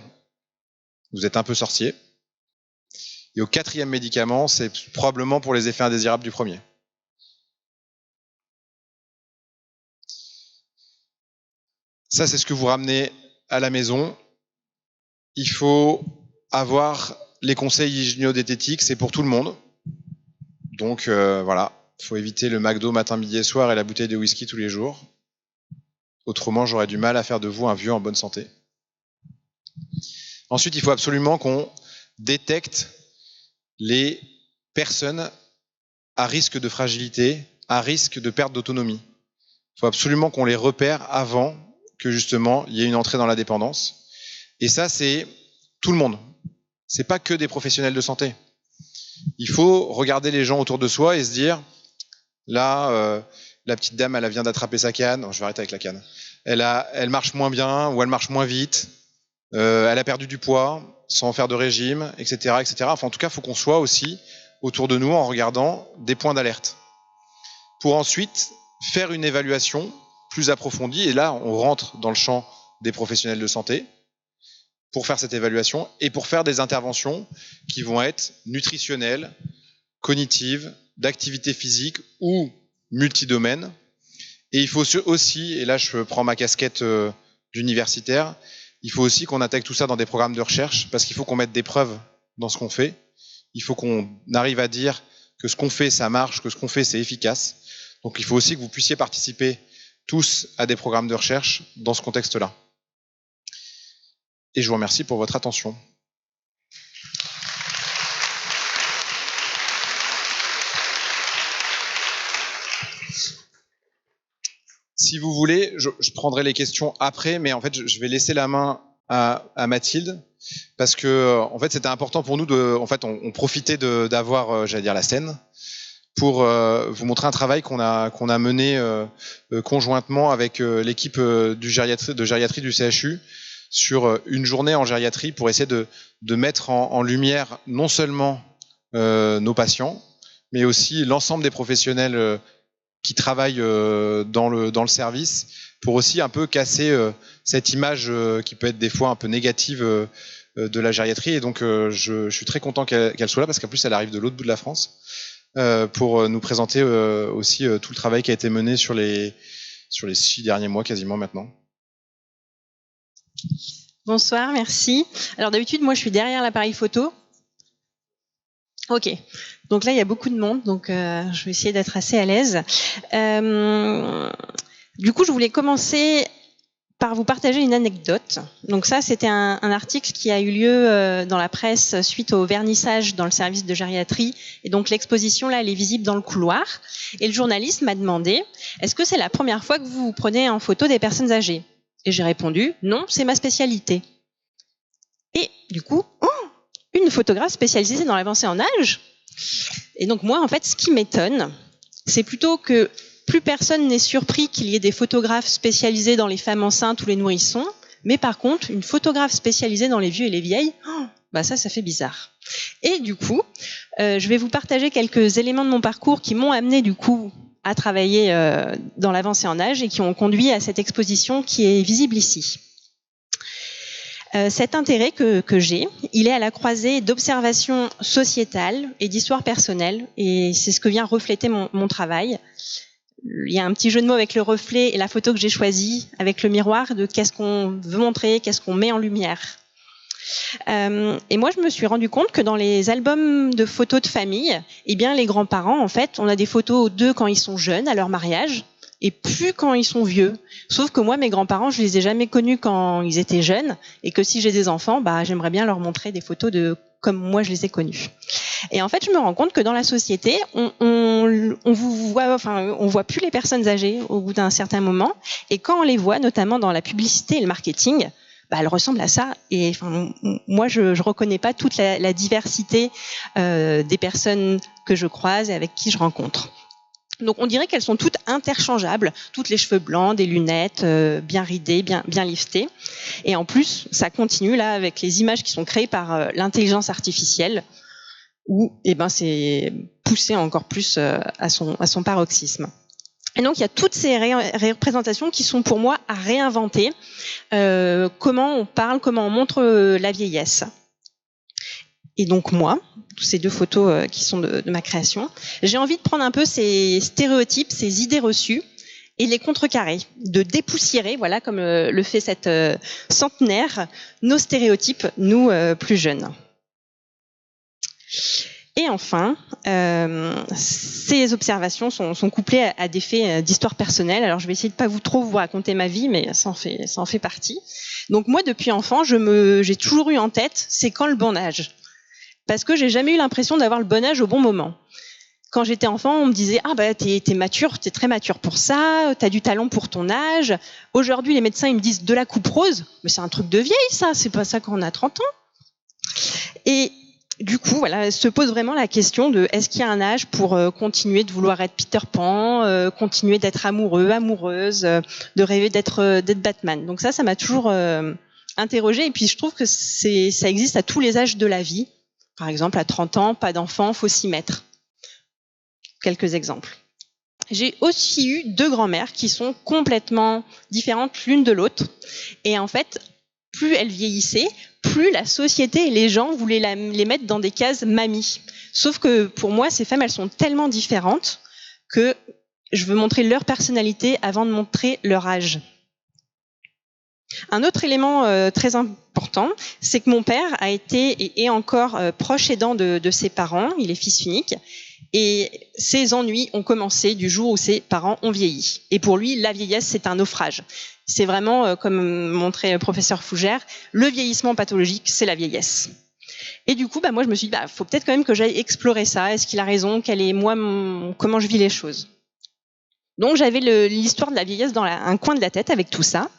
vous êtes un peu sorcier. Et au quatrième médicament, c'est probablement pour les effets indésirables du premier. Ça, c'est ce que vous ramenez à la maison. Il faut avoir les conseils hygiéno-diététiques, c'est pour tout le monde. Donc voilà, il faut éviter le McDo matin, midi et soir et la bouteille de whisky tous les jours. Autrement, j'aurais du mal à faire de vous un vieux en bonne santé. Ensuite, il faut absolument qu'on détecte les personnes à risque de fragilité, à risque de perte d'autonomie. Il faut absolument qu'on les repère avant que justement il y ait une entrée dans la dépendance. Et ça, c'est tout le monde. C'est pas que des professionnels de santé. Il faut regarder les gens autour de soi et se dire, là, la petite dame, elle vient d'attraper sa canne. Non, je vais arrêter avec la canne. Elle marche moins bien ou elle marche moins vite. Elle a perdu du poids sans faire de régime, etc., etc. Enfin, en tout cas, il faut qu'on soit aussi autour de nous en regardant des points d'alerte. Pour ensuite faire une évaluation plus approfondie. Et là, on rentre dans le champ des professionnels de santé pour faire cette évaluation et pour faire des interventions qui vont être nutritionnelles, cognitives, d'activité physique ou multidomaines. Et il faut aussi, et là je prends ma casquette d'universitaire, il faut aussi qu'on intègre tout ça dans des programmes de recherche parce qu'il faut qu'on mette des preuves dans ce qu'on fait. Il faut qu'on arrive à dire que ce qu'on fait, ça marche, que ce qu'on fait, c'est efficace. Donc il faut aussi que vous puissiez participer tous à des programmes de recherche dans ce contexte-là. Et je vous remercie pour votre attention. Si vous voulez, je prendrai les questions après, mais en fait, je vais laisser la main à Mathilde parce que, en fait, c'était important pour nous on profitait d'avoir, j'allais dire, la scène pour vous montrer un travail qu'on a mené conjointement avec l'équipe de gériatrie du CHU sur une journée en gériatrie pour essayer de mettre en lumière non seulement nos patients, mais aussi l'ensemble des professionnels qui travaillent dans le service pour aussi un peu casser cette image qui peut être des fois un peu négative de la gériatrie. Et donc je suis très content qu'elle soit là parce qu'en plus elle arrive de l'autre bout de la France pour nous présenter aussi tout le travail qui a été mené sur les 6 derniers mois quasiment maintenant. Bonsoir, merci. Alors d'habitude, moi je suis derrière l'appareil photo. Ok, donc là il y a beaucoup de monde, donc je vais essayer d'être assez à l'aise. Du coup, je voulais commencer par vous partager une anecdote. Donc ça, c'était un article qui a eu lieu dans la presse suite au vernissage dans le service de gériatrie. Et donc l'exposition, là, elle est visible dans le couloir. Et le journaliste m'a demandé, est-ce que c'est la première fois que vous prenez en photo des personnes âgées ? Et j'ai répondu, non, c'est ma spécialité. Et du coup, une photographe spécialisée dans l'avancée en âge. Et donc moi, en fait, ce qui m'étonne, c'est plutôt que plus personne n'est surpris qu'il y ait des photographes spécialisés dans les femmes enceintes ou les nourrissons, mais par contre, une photographe spécialisée dans les vieux et les vieilles, ça fait bizarre. Et du coup, je vais vous partager quelques éléments de mon parcours qui m'ont amené du coup à travailler dans l'avancée en âge et qui ont conduit à cette exposition qui est visible ici. Cet intérêt que j'ai, il est à la croisée d'observations sociétales et d'histoire personnelle, et c'est ce que vient refléter mon travail. Il y a un petit jeu de mots avec le reflet et la photo que j'ai choisie avec le miroir de qu'est-ce qu'on veut montrer, qu'est-ce qu'on met en lumière. Et moi, je me suis rendu compte que dans les albums de photos de famille, eh bien, les grands-parents, en fait, on a des photos d'eux quand ils sont jeunes, à leur mariage, et plus quand ils sont vieux. Sauf que moi, mes grands-parents, je les ai jamais connus quand ils étaient jeunes, et que si j'ai des enfants, j'aimerais bien leur montrer des photos de comme moi je les ai connus. Et en fait, je me rends compte que dans la société, on voit plus les personnes âgées au bout d'un certain moment, et quand on les voit, notamment dans la publicité et le marketing, elles ressemblent à ça. Et moi, je reconnais pas toute la diversité des personnes que je croise et avec qui je rencontre. Donc on dirait qu'elles sont toutes interchangeables, toutes les cheveux blancs, des lunettes, bien ridées, bien liftées. Et en plus, ça continue là avec les images qui sont créées par l'intelligence artificielle, où c'est poussé encore plus à son paroxysme. Et donc il y a toutes ces représentations qui sont pour moi à réinventer. Comment on parle, comment on montre la vieillesse. Et donc moi, ces deux photos qui sont de ma création, j'ai envie de prendre un peu ces stéréotypes, ces idées reçues, et les contrecarrer, de dépoussiérer, voilà, comme le fait cette centenaire, nos stéréotypes, nous plus jeunes. Et enfin, ces observations sont couplées à des faits d'histoire personnelle. Alors je vais essayer de pas trop vous raconter ma vie, mais ça en fait partie. Donc moi, depuis enfant, j'ai toujours eu en tête, c'est quand le bon âge. Parce que j'ai jamais eu l'impression d'avoir le bon âge au bon moment. Quand j'étais enfant, on me disait « Ah bah t'es mature, t'es très mature pour ça, t'as du talent pour ton âge. » Aujourd'hui, les médecins ils me disent « De la coupe rose », mais c'est un truc de vieille ça, c'est pas ça quand on a 30 ans. Et du coup, voilà, se pose vraiment la question de est-ce qu'il y a un âge pour continuer de vouloir être Peter Pan, continuer d'être amoureux, amoureuse, de rêver d'être Batman. Donc ça m'a toujours interrogée. Et puis je trouve que ça existe à tous les âges de la vie. Par exemple, à 30 ans, pas d'enfant, faut s'y mettre. Quelques exemples. J'ai aussi eu deux grand-mères qui sont complètement différentes l'une de l'autre. Et en fait, plus elles vieillissaient, plus la société et les gens voulaient les mettre dans des cases mamie. Sauf que pour moi, ces femmes, elles sont tellement différentes que je veux montrer leur personnalité avant de montrer leur âge. Un autre élément très important, c'est que mon père a été et est encore proche aidant de ses parents. Il est fils unique. Et ses ennuis ont commencé du jour où ses parents ont vieilli. Et pour lui, la vieillesse, c'est un naufrage. C'est vraiment, comme montrait le professeur Fougère, le vieillissement pathologique, c'est la vieillesse. Et du coup, moi, je me suis dit, faut peut-être quand même que j'aille explorer ça. Est-ce qu'il a raison? Quel est, moi, comment je vis les choses? Donc, j'avais l'histoire de la vieillesse dans un coin de la tête avec tout ça.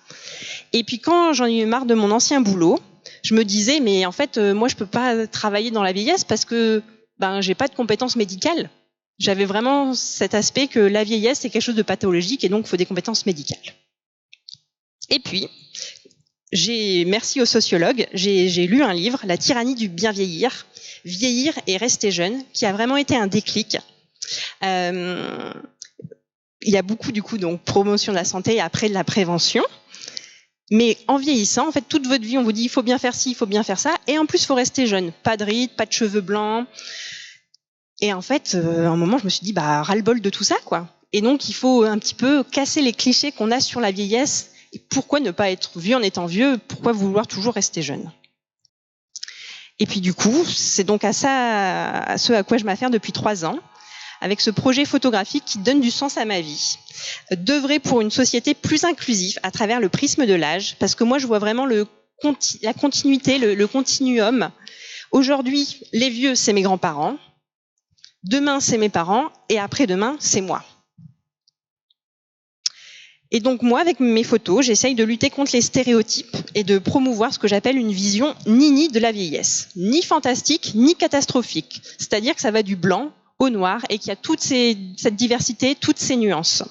Et puis, quand j'en ai eu marre de mon ancien boulot, je me disais, mais en fait, moi, je peux pas travailler dans la vieillesse parce que j'ai pas de compétences médicales. J'avais vraiment cet aspect que la vieillesse, c'est quelque chose de pathologique et donc il faut des compétences médicales. Et puis, merci aux sociologues, j'ai lu un livre, La tyrannie du bien vieillir, Vieillir et rester jeune, qui a vraiment été un déclic. Il y a beaucoup, du coup, donc, promotion de la santé et après de la prévention. Mais en vieillissant, en fait, toute votre vie, on vous dit, il faut bien faire ci, il faut bien faire ça. Et en plus, il faut rester jeune. Pas de rides, pas de cheveux blancs. Et en fait, à un moment, je me suis dit, ras-le-bol de tout ça, quoi. Et donc, il faut un petit peu casser les clichés qu'on a sur la vieillesse. Et pourquoi ne pas être vieux en étant vieux? Pourquoi vouloir toujours rester jeune? Et puis, du coup, c'est donc à ce à quoi je m'affaire depuis 3 ans, avec ce projet photographique qui donne du sens à ma vie. D'œuvrer pour une société plus inclusive à travers le prisme de l'âge, parce que moi, je vois vraiment la continuité, le continuum. Aujourd'hui, les vieux, c'est mes grands-parents. Demain, c'est mes parents, et après-demain, c'est moi. Et donc moi, avec mes photos, j'essaye de lutter contre les stéréotypes et de promouvoir ce que j'appelle une vision ni de la vieillesse, ni fantastique, ni catastrophique. C'est-à-dire que ça va du blanc au noir et qu'il y a cette diversité, toutes ces nuances.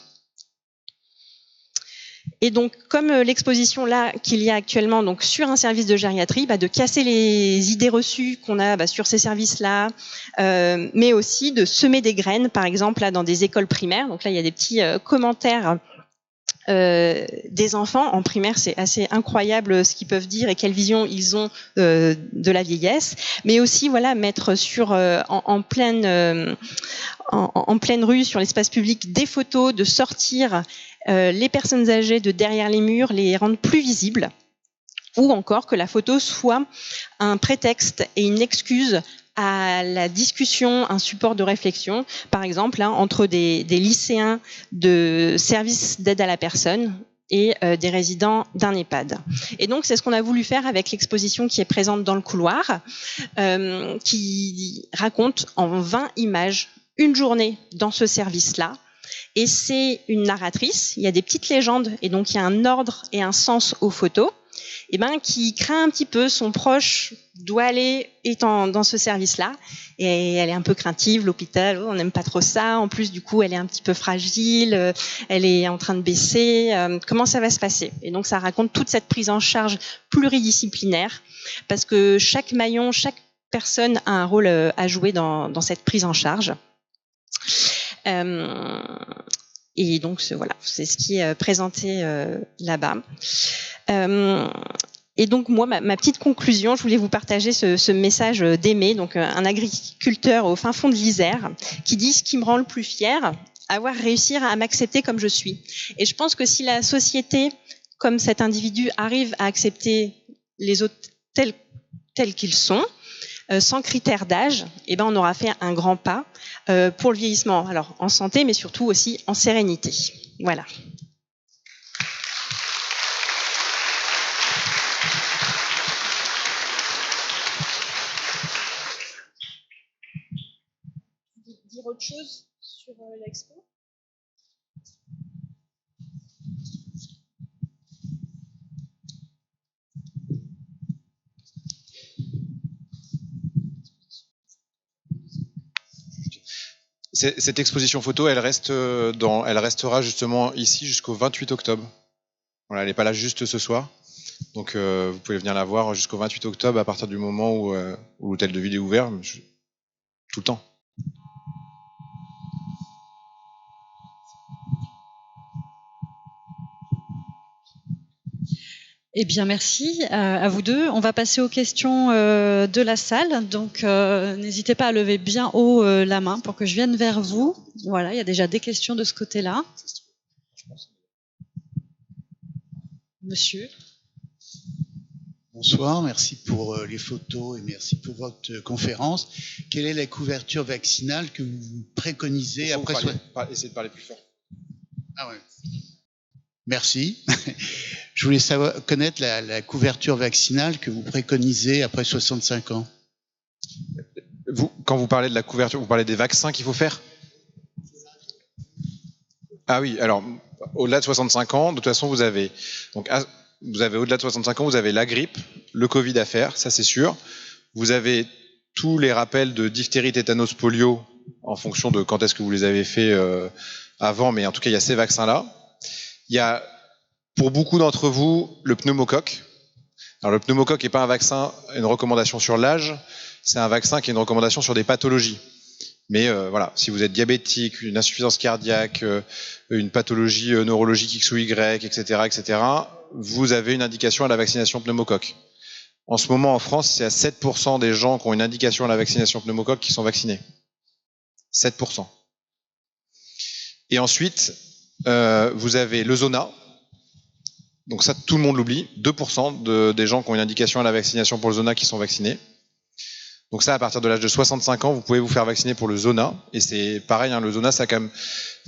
Et donc, comme l'exposition là qu'il y a actuellement donc sur un service de gériatrie, de casser les idées reçues qu'on a sur ces services-là, mais aussi de semer des graines, par exemple là dans des écoles primaires. Donc là, il y a des petits commentaires des enfants en primaire. C'est assez incroyable ce qu'ils peuvent dire et quelle vision ils ont de la vieillesse. Mais aussi, voilà, mettre en pleine rue, sur l'espace public, des photos, de sortir les personnes âgées de derrière les murs, les rendre plus visibles, ou encore que la photo soit un prétexte et une excuse à la discussion, un support de réflexion, par exemple entre des lycéens de services d'aide à la personne et des résidents d'un EHPAD. Et donc c'est ce qu'on a voulu faire avec l'exposition qui est présente dans le couloir, qui raconte en 20 images une journée dans ce service-là. Et c'est une narratrice, il y a des petites légendes, et donc il y a un ordre et un sens aux photos, qui craint un petit peu, son proche doit aller dans ce service-là, et elle est un peu craintive, l'hôpital, on n'aime pas trop ça, en plus du coup elle est un petit peu fragile, elle est en train de baisser, comment ça va se passer? Et donc ça raconte toute cette prise en charge pluridisciplinaire, parce que chaque maillon, chaque personne a un rôle à jouer dans cette prise en charge. Et donc voilà, c'est ce qui est présenté là-bas. Et donc moi, ma petite conclusion, je voulais vous partager ce message d'Aimé, donc un agriculteur au fin fond de l'Isère, qui dit: ce qui me rend le plus fier, avoir réussi à m'accepter comme je suis. Et je pense que si la société, comme cet individu, arrive à accepter les autres tels qu'ils sont, sans critères d'âge, eh ben on aura fait un grand pas pour le vieillissement, alors en santé, mais surtout aussi en sérénité. Voilà. Dire autre chose sur l'expo ? Cette exposition photo, elle restera justement ici jusqu'au 28 octobre. Voilà, elle n'est pas là juste ce soir. Donc vous pouvez venir la voir jusqu'au 28 octobre à partir du moment où l'hôtel de ville est ouvert, tout le temps. Eh bien, merci à vous deux. On va passer aux questions de la salle. Donc, n'hésitez pas à lever bien haut la main pour que je vienne vers vous. Voilà, il y a déjà des questions de ce côté-là. Monsieur. Bonsoir, merci pour les photos et merci pour votre conférence. Quelle est la couverture vaccinale que vous préconisez après Essayez de parler plus fort. Ah ouais. Merci. Je voulais connaître la couverture vaccinale que vous préconisez après 65 ans. Quand vous parlez de la couverture, vous parlez des vaccins qu'il faut faire ? Ah oui, alors au-delà de 65 ans, de toute façon, vous avez au-delà de 65 ans, vous avez la grippe, le Covid à faire, ça c'est sûr. Vous avez tous les rappels de diphtérie, tétanos, polio, en fonction de quand est-ce que vous les avez fait avant, mais en tout cas, il y a ces vaccins-là. Il y a, pour beaucoup d'entre vous, le pneumocoque. Alors le pneumocoque n'est pas un vaccin, une recommandation sur l'âge, c'est un vaccin qui est une recommandation sur des pathologies. Mais voilà, si vous êtes diabétique, une insuffisance cardiaque, une pathologie neurologique X ou Y, etc., etc., vous avez une indication à la vaccination pneumocoque. En ce moment, en France, c'est à 7% des gens qui ont une indication à la vaccination pneumocoque qui sont vaccinés. 7%. Et ensuite, vous avez le zona. Donc ça, tout le monde l'oublie. 2% des gens qui ont une indication à la vaccination pour le zona qui sont vaccinés. Donc ça, à partir de l'âge de 65 ans, vous pouvez vous faire vacciner pour le zona. Et c'est pareil, hein, le zona, ça quand même,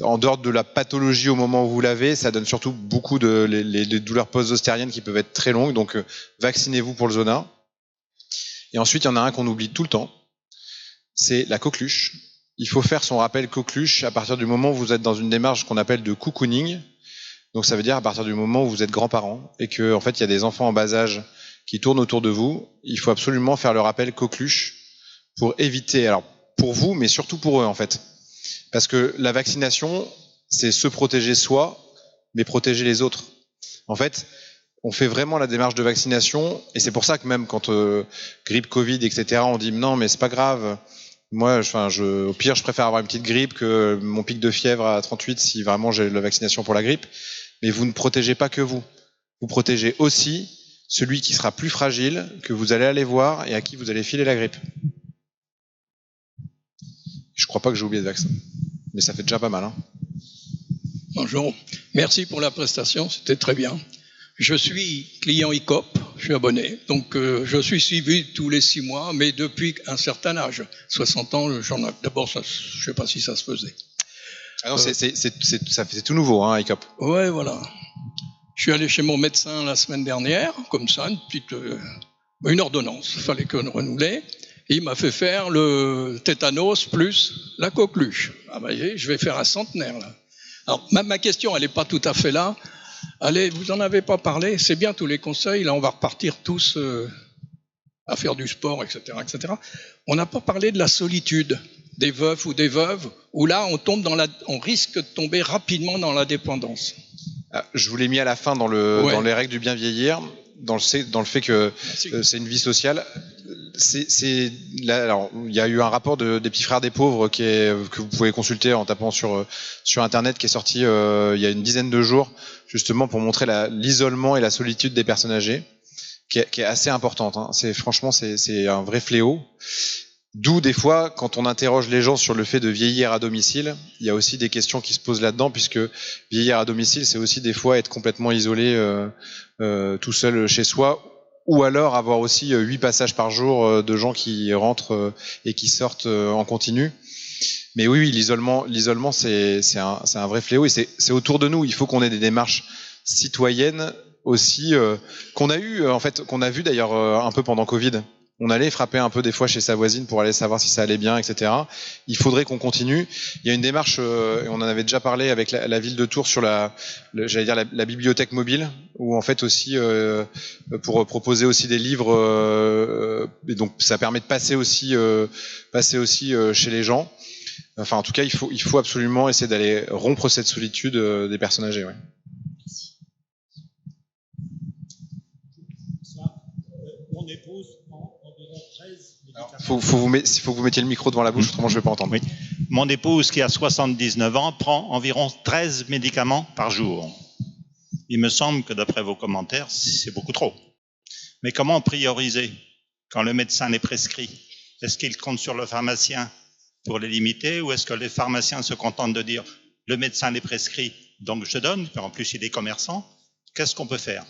en dehors de la pathologie au moment où vous l'avez, ça donne surtout beaucoup de les douleurs post-zostériennes qui peuvent être très longues. Donc vaccinez-vous pour le zona. Et ensuite, il y en a un qu'on oublie tout le temps. C'est la coqueluche. Il faut faire son rappel coqueluche à partir du moment où vous êtes dans une démarche qu'on appelle de cocooning. Donc ça veut dire à partir du moment où vous êtes grands-parents et que en fait il y a des enfants en bas âge qui tournent autour de vous, il faut absolument faire le rappel coqueluche pour éviter, alors pour vous, mais surtout pour eux en fait. Parce que la vaccination, c'est se protéger soi, mais protéger les autres. En fait, on fait vraiment la démarche de vaccination, et c'est pour ça que même quand grippe, Covid, etc., on dit non, mais c'est pas grave. Moi, au pire, je préfère avoir une petite grippe que mon pic de fièvre à 38 si vraiment j'ai la vaccination pour la grippe. Mais vous ne protégez pas que vous. Vous protégez aussi celui qui sera plus fragile, que vous allez aller voir et à qui vous allez filer la grippe. Je crois pas que j'ai oublié de vaccin. Mais ça fait déjà pas mal. Hein. Bonjour. Merci pour la prestation, c'était très bien. Je suis client ICOP, je suis abonné. Donc je suis suivi tous les 6 mois, mais depuis un certain âge. 60 ans, d'abord, je ne sais pas si ça se faisait. Ah non, c'est tout nouveau, hein, ICOP. Ouais, voilà. Je suis allé chez mon médecin la semaine dernière, comme ça, une ordonnance, il fallait qu'on renouvelle. Et il m'a fait faire le tétanos plus la coqueluche. Ah bah, je vais faire un centenaire là. Alors ma question, elle n'est pas tout à fait là. Allez, vous en avez pas parlé, c'est bien tous les conseils, là on va repartir tous à faire du sport, etc., etc. On n'a pas parlé de la solitude des veufs ou des veuves, où là on risque de tomber rapidement dans la dépendance. Je vous l'ai mis à la fin dans les règles du bien vieillir, dans le fait que c'est une vie sociale. alors, il y a eu un rapport des petits frères des pauvres que vous pouvez consulter en tapant sur internet, qui est sorti il y a une dizaine de jours, justement pour montrer l'isolement et la solitude des personnes âgées, qui est assez importante. Hein. Franchement, c'est un vrai fléau. D'où des fois, quand on interroge les gens sur le fait de vieillir à domicile, il y a aussi des questions qui se posent là-dedans, puisque vieillir à domicile, c'est aussi des fois être complètement isolé tout seul chez soi, ou alors avoir aussi 8 passages par jour de gens qui rentrent et qui sortent en continu. Mais oui, l'isolement, c'est un vrai fléau, et c'est autour de nous. Il faut qu'on ait des démarches citoyennes aussi, qu'on a vu d'ailleurs un peu pendant Covid. On allait frapper un peu des fois chez sa voisine pour aller savoir si ça allait bien, etc. Il faudrait qu'on continue. Il y a une démarche, et on en avait déjà parlé avec la ville de Tours sur la bibliothèque mobile, où en fait aussi pour proposer aussi des livres, et donc ça permet de passer aussi chez les gens. Enfin, en tout cas, il faut absolument essayer d'aller rompre cette solitude des personnes âgées. Ouais. Mon épouse prend environ 13 médicaments. Faut que vous mettiez le micro devant la bouche, autrement je ne vais pas entendre. Oui. Mon épouse, qui a 79 ans, prend environ 13 médicaments par jour. Il me semble que d'après vos commentaires, c'est beaucoup trop. Mais comment prioriser quand le médecin les prescrit? Est-ce qu'il compte sur le pharmacien pour les limiter, ou est-ce que les pharmaciens se contentent de dire le médecin les prescrit, donc je donne, en plus il est commerçant? Qu'est-ce qu'on peut faire?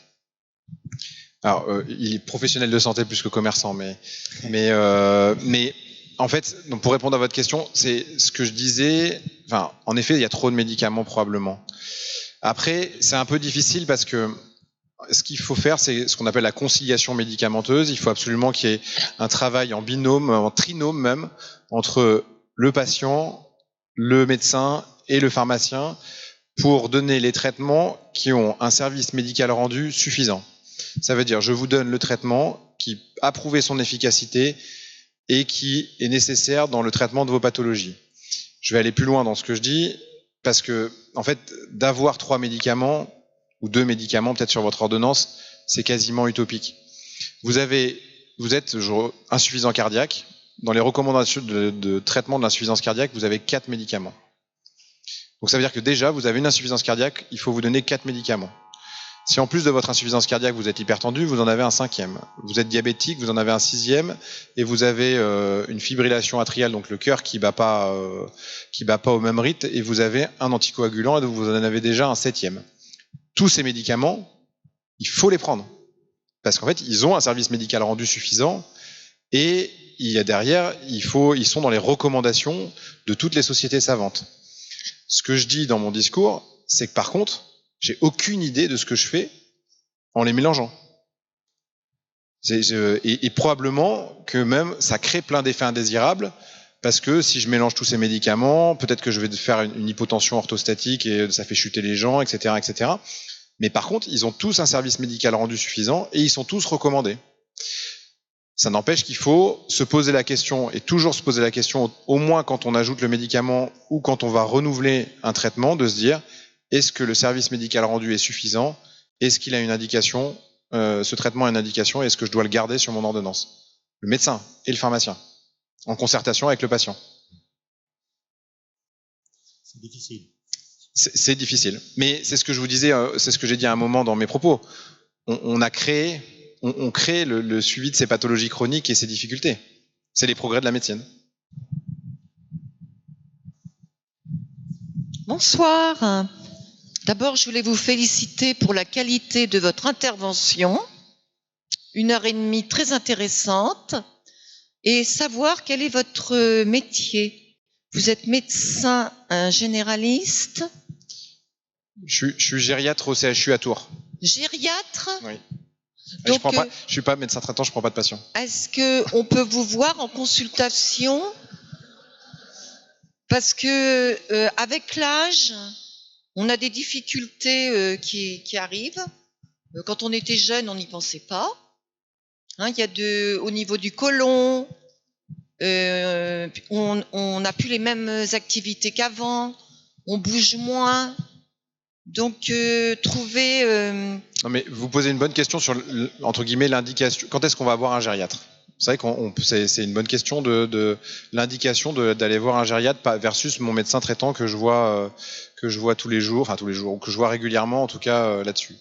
Alors, il est professionnel de santé plus que commerçant, mais en fait, donc pour répondre à votre question, c'est ce que je disais. Enfin, en effet, il y a trop de médicaments probablement. Après, c'est un peu difficile parce que ce qu'il faut faire, c'est ce qu'on appelle la conciliation médicamenteuse. Il faut absolument qu'il y ait un travail en binôme, en trinôme même, entre le patient, le médecin et le pharmacien pour donner les traitements qui ont un service médical rendu suffisant. Ça veut dire, je vous donne le traitement qui a prouvé son efficacité et qui est nécessaire dans le traitement de vos pathologies. Je vais aller plus loin dans ce que je dis, parce que, en fait, d'avoir 3 médicaments, ou 2 médicaments peut-être sur votre ordonnance, c'est quasiment utopique. Vous êtes insuffisant cardiaque. Dans les recommandations de traitement de l'insuffisance cardiaque, vous avez 4 médicaments. Donc ça veut dire que déjà, vous avez une insuffisance cardiaque, il faut vous donner 4 médicaments. Si en plus de votre insuffisance cardiaque, vous êtes hypertendu, vous en avez un 5e. Vous êtes diabétique, vous en avez un 6e, et vous avez une fibrillation atriale, donc le cœur qui bat pas au même rythme, et vous avez un anticoagulant, et donc vous en avez déjà un 7e. Tous ces médicaments, il faut les prendre, parce qu'en fait, ils ont un service médical rendu suffisant, et il y a derrière, ils sont dans les recommandations de toutes les sociétés savantes. Ce que je dis dans mon discours, c'est que par contre, j'ai aucune idée de ce que je fais en les mélangeant. Et probablement que même ça crée plein d'effets indésirables, parce que si je mélange tous ces médicaments, peut-être que je vais faire une hypotension orthostatique et ça fait chuter les gens, etc., etc. Mais par contre, ils ont tous un service médical rendu suffisant et ils sont tous recommandés. Ça n'empêche qu'il faut se poser la question, et toujours se poser la question, au moins quand on ajoute le médicament ou quand on va renouveler un traitement, de se dire, est-ce que le service médical rendu est suffisant? Est-ce qu'il a une indication? Ce traitement a une indication, et est-ce que je dois le garder sur mon ordonnance? Le médecin et le pharmacien, en concertation avec le patient. C'est difficile. C'est difficile. Mais c'est ce que je vous disais, c'est ce que j'ai dit à un moment dans mes propos. On crée le suivi de ces pathologies chroniques et ces difficultés. C'est les progrès de la médecine. Bonsoir. D'abord, je voulais vous féliciter pour la qualité de votre intervention. 1h30 très intéressante. Et savoir quel est votre métier. Vous êtes médecin généraliste? Je suis gériatre au CHU à Tours. Gériatre? Oui. Donc, je suis pas médecin traitant, je prends pas de patients. Est-ce qu'on peut vous voir en consultation? Parce que avec l'âge, on a des difficultés qui arrivent. Quand on était jeune, on n'y pensait pas. Hein, il y a au niveau du côlon, on n'a plus les mêmes activités qu'avant, on bouge moins. Donc trouver... Non mais vous posez une bonne question sur, entre guillemets, l'indication. Quand est-ce qu'on va avoir un gériatre? C'est vrai que c'est une bonne question de l'indication d'aller voir un gériatre versus mon médecin traitant que je vois tous les jours, ou que je vois régulièrement en tout cas là-dessus.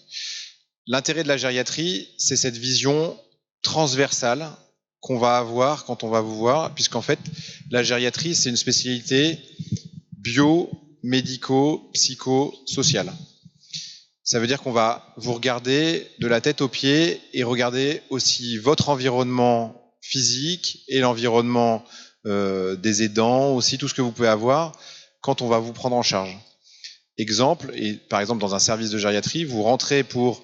L'intérêt de la gériatrie, c'est cette vision transversale qu'on va avoir quand on va vous voir, puisqu'en fait, la gériatrie, c'est une spécialité bio-médico-psycho-sociale. Ça veut dire qu'on va vous regarder de la tête aux pieds et regarder aussi votre environnement physique et l'environnement des aidants, aussi tout ce que vous pouvez avoir quand on va vous prendre en charge. Exemple, et par exemple dans un service de gériatrie, vous rentrez pour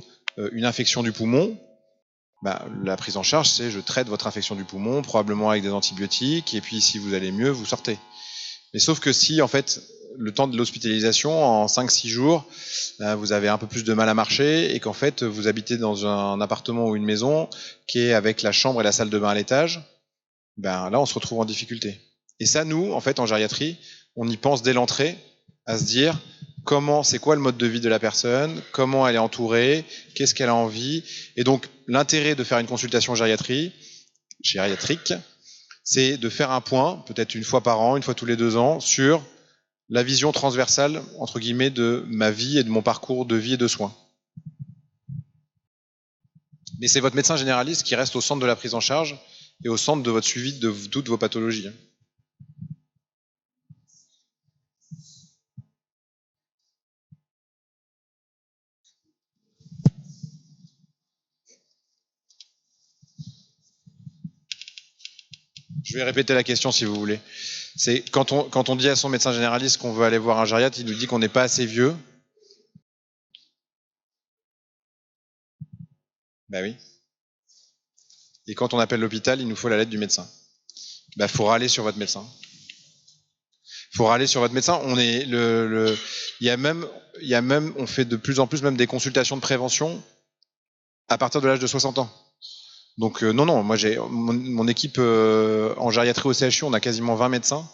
une infection du poumon, la prise en charge, c'est je traite votre infection du poumon, probablement avec des antibiotiques, et puis si vous allez mieux, vous sortez. Mais sauf que si, en fait, le temps de l'hospitalisation, en 5-6 jours, vous avez un peu plus de mal à marcher, et qu'en fait, vous habitez dans un appartement ou une maison qui est avec la chambre et la salle de bain à l'étage, là, on se retrouve en difficulté. Et ça, nous, en fait, en gériatrie, on y pense dès l'entrée, à se dire c'est quoi le mode de vie de la personne, comment elle est entourée, qu'est-ce qu'elle a envie. Et donc, l'intérêt de faire une consultation gériatrique, c'est de faire un point, peut-être une fois par an, une fois tous les 2 ans, sur la vision transversale, entre guillemets, de ma vie et de mon parcours de vie et de soins. Mais c'est votre médecin généraliste qui reste au centre de la prise en charge et au centre de votre suivi de toutes vos pathologies. Je vais répéter la question si vous voulez. C'est quand on dit à son médecin généraliste qu'on veut aller voir un gériatre, il nous dit qu'on n'est pas assez vieux. Oui. Et quand on appelle l'hôpital, il nous faut la lettre du médecin. Faut râler sur votre médecin. On fait de plus en plus même des consultations de prévention à partir de l'âge de 60 ans. Donc non, moi j'ai mon équipe en gériatrie au CHU, on a quasiment 20 médecins.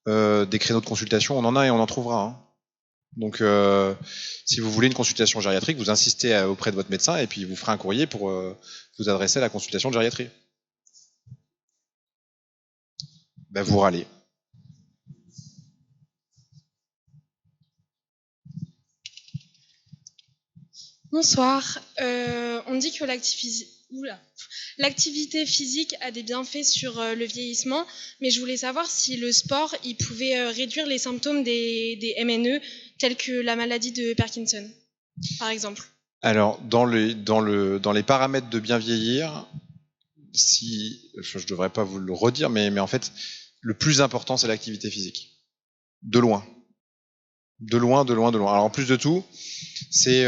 Des créneaux de consultation, on en a et on en trouvera. Donc si vous voulez une consultation gériatrique, vous insistez auprès de votre médecin et puis il vous fera un courrier pour vous adresser à la consultation de gériatrie. Vous râlez. Bonsoir. On dit que l'activité physique a des bienfaits sur le vieillissement, mais je voulais savoir si le sport il pouvait réduire les symptômes des MNE, tels que la maladie de Parkinson, par exemple. Alors, dans les paramètres de bien vieillir, je ne devrais pas vous le redire, mais en fait, le plus important, c'est l'activité physique. De loin. Alors en plus de tout, c'est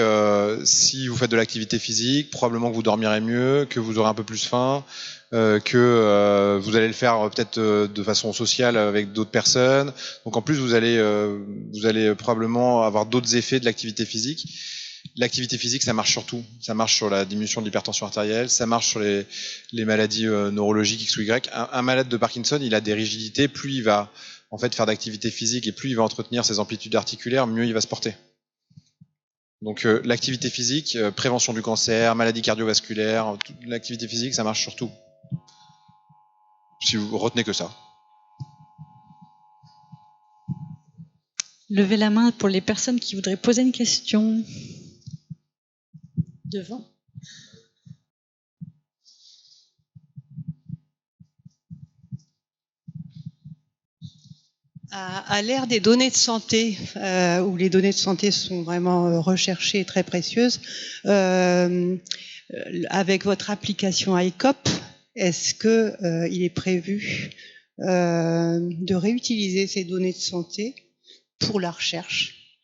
si vous faites de l'activité physique, probablement que vous dormirez mieux, que vous aurez un peu plus faim, que vous allez le faire peut-être de façon sociale avec d'autres personnes. Donc en plus vous allez probablement avoir d'autres effets de l'activité physique. L'activité physique, ça marche sur tout. Ça marche sur la diminution de l'hypertension artérielle, ça marche sur les maladies neurologiques X ou Y. Un malade de Parkinson, il a des rigidités, plus il va en fait faire d'activité physique et plus il va entretenir ses amplitudes articulaires, mieux il va se porter. Donc l'activité physique, prévention du cancer, maladies cardiovasculaires, l'activité physique, ça marche sur tout. Si vous retenez que ça. Levez la main pour les personnes qui voudraient poser une question. Devant. À l'ère des données de santé, où les données de santé sont vraiment recherchées et très précieuses, avec votre application ICOP, est-ce qu'il est prévu de réutiliser ces données de santé pour la recherche,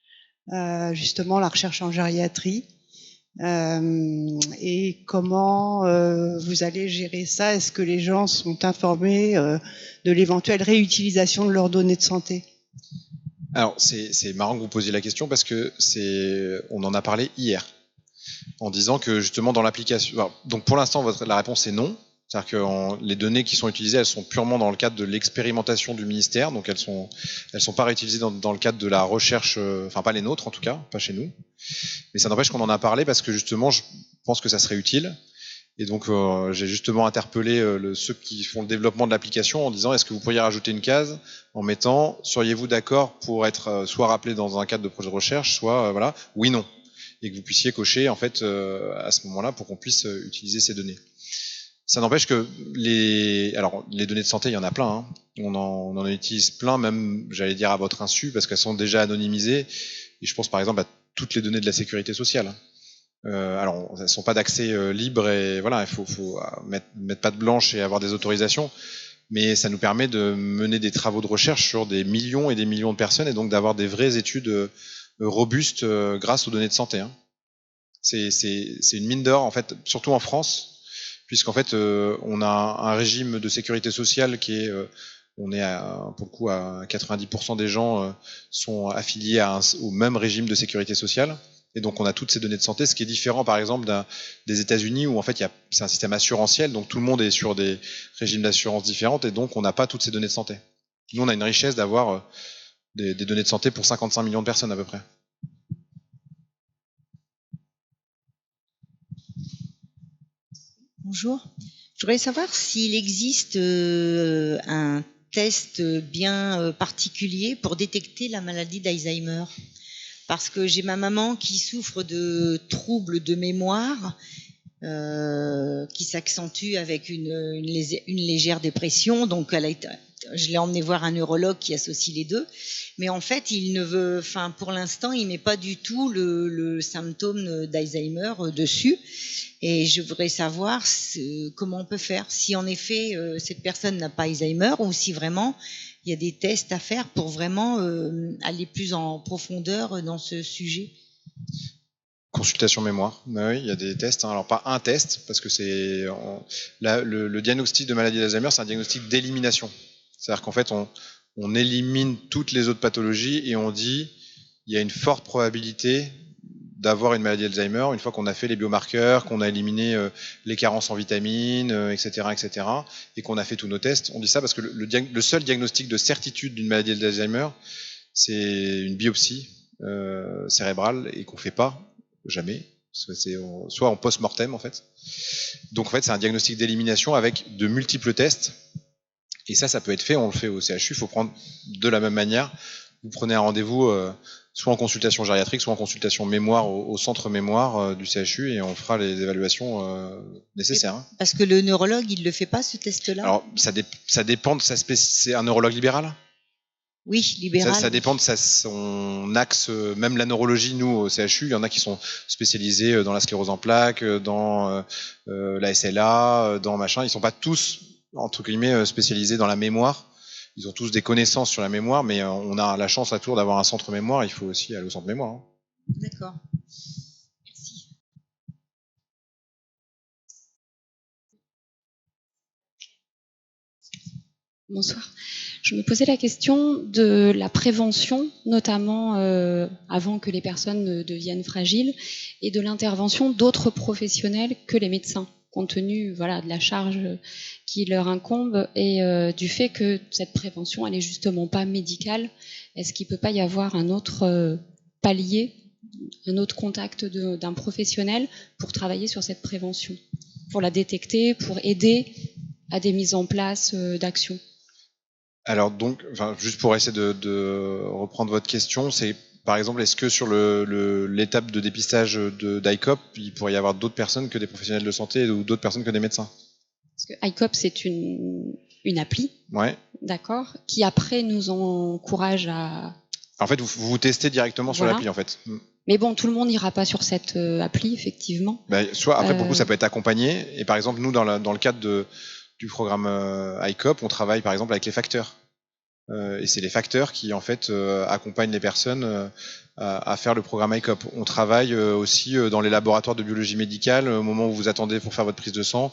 justement la recherche en gériatrie, et comment vous allez gérer ça? Est-ce que les gens sont informés de l'éventuelle réutilisation de leurs données de santé? Alors c'est marrant que vous posiez la question parce que on en a parlé hier en disant que justement dans l'application. Donc pour l'instant la réponse est non. C'est-à-dire que les données qui sont utilisées, elles sont purement dans le cadre de l'expérimentation du ministère, donc elles sont pas réutilisées dans le cadre de la recherche, enfin pas les nôtres en tout cas, pas chez nous. Mais ça n'empêche qu'on en a parlé parce que justement, je pense que ça serait utile Et donc, j'ai justement interpellé ceux qui font le développement de l'application en disant est-ce que vous pourriez rajouter une case en mettant seriez-vous d'accord pour être soit rappelé dans un cadre de projet de recherche, soit voilà, oui, non. Et que vous puissiez cocher en fait à ce moment-là pour qu'on puisse utiliser ces données. Ça n'empêche que les données de santé, il y en a plein. Hein. On en utilise plein, même j'allais dire à votre insu, parce qu'elles sont déjà anonymisées. Et je pense par exemple à toutes les données de la sécurité sociale. Alors, elles sont pas d'accès libre et voilà, il faut mettre patte blanche et avoir des autorisations. Mais ça nous permet de mener des travaux de recherche sur des millions et des millions de personnes et donc d'avoir des vraies études robustes grâce aux données de santé. Hein. C'est une mine d'or en fait, surtout en France, puisqu'en fait on a un régime de sécurité sociale qui est on est pour le coup à 90% des gens sont affiliés au même régime de sécurité sociale. Et donc on a toutes ces données de santé, ce qui est différent par exemple des États-Unis où en fait c'est un système assurantiel, donc tout le monde est sur des régimes d'assurance différentes et donc on n'a pas toutes ces données de santé. Nous on a une richesse d'avoir des données de santé pour 55 millions de personnes à peu près. Bonjour. Je voudrais savoir s'il existe un test bien particulier pour détecter la maladie d'Alzheimer. Parce que j'ai ma maman qui souffre de troubles de mémoire qui s'accentuent avec une légère dépression. Donc je l'ai emmenée voir un neurologue qui associe les deux. Mais en fait, pour l'instant, il met pas du tout le symptôme d'Alzheimer dessus. Et je voudrais savoir comment on peut faire. Si en effet, cette personne n'a pas Alzheimer ou si vraiment il y a des tests à faire pour vraiment aller plus en profondeur dans ce sujet. Consultation mémoire, oui, il y a des tests. Hein. Alors pas un test, parce que le diagnostic de maladie d'Alzheimer, c'est un diagnostic d'élimination. C'est-à-dire qu'en fait, on élimine toutes les autres pathologies et on dit il y a une forte probabilité d'avoir une maladie d'Alzheimer une fois qu'on a fait les biomarqueurs, qu'on a éliminé les carences en vitamines, etc., et qu'on a fait tous nos tests. On dit ça parce que le seul diagnostic de certitude d'une maladie d'Alzheimer, c'est une biopsie cérébrale et qu'on fait pas jamais. Soit en post-mortem en fait. Donc en fait, c'est un diagnostic d'élimination avec de multiples tests. Et ça peut être fait. On le fait au CHU. Il faut prendre de la même manière. Vous prenez un rendez-vous soit en consultation gériatrique, soit en consultation mémoire au centre mémoire du CHU et on fera les évaluations nécessaires. Hein. Parce que le neurologue, il ne le fait pas, ce test-là? Alors, ça dépend de c'est un neurologue libéral? Oui, libéral. Ça dépend de son axe, même la neurologie, nous, au CHU, il y en a qui sont spécialisés dans la sclérose en plaques, dans la SLA, dans machin. Ils sont pas tous, entre guillemets, spécialisés dans la mémoire. Ils ont tous des connaissances sur la mémoire, mais on a la chance à Tours d'avoir un centre mémoire. Il faut aussi aller au centre mémoire. Hein. D'accord. Merci. Bonsoir. Je me posais la question de la prévention, notamment avant que les personnes ne deviennent fragiles, et de l'intervention d'autres professionnels que les médecins, compte tenu de la charge qui leur incombe et du fait que cette prévention, elle est justement pas médicale. Est-ce qu'il peut pas y avoir un autre palier, un autre contact d'un professionnel pour travailler sur cette prévention, pour la détecter, pour aider à des mises en place d'actions? Alors donc, juste pour essayer de reprendre votre question, c'est par exemple, est-ce que sur l'étape de dépistage d'ICOP, il pourrait y avoir d'autres personnes que des professionnels de santé ou d'autres personnes que des médecins? Parce que ICOP, c'est une appli, ouais. D'accord, qui après nous encourage à... En fait, vous testez directement sur l'appli, en fait. Mais bon, tout le monde n'ira pas sur cette appli, effectivement. Soit après, pour le coup, ça peut être accompagné. Et par exemple, nous, dans le cadre du programme ICOP, on travaille par exemple avec les facteurs. Et c'est les facteurs qui en fait accompagnent les personnes à faire le programme ICOP. On travaille aussi dans les laboratoires de biologie médicale au moment où vous attendez pour faire votre prise de sang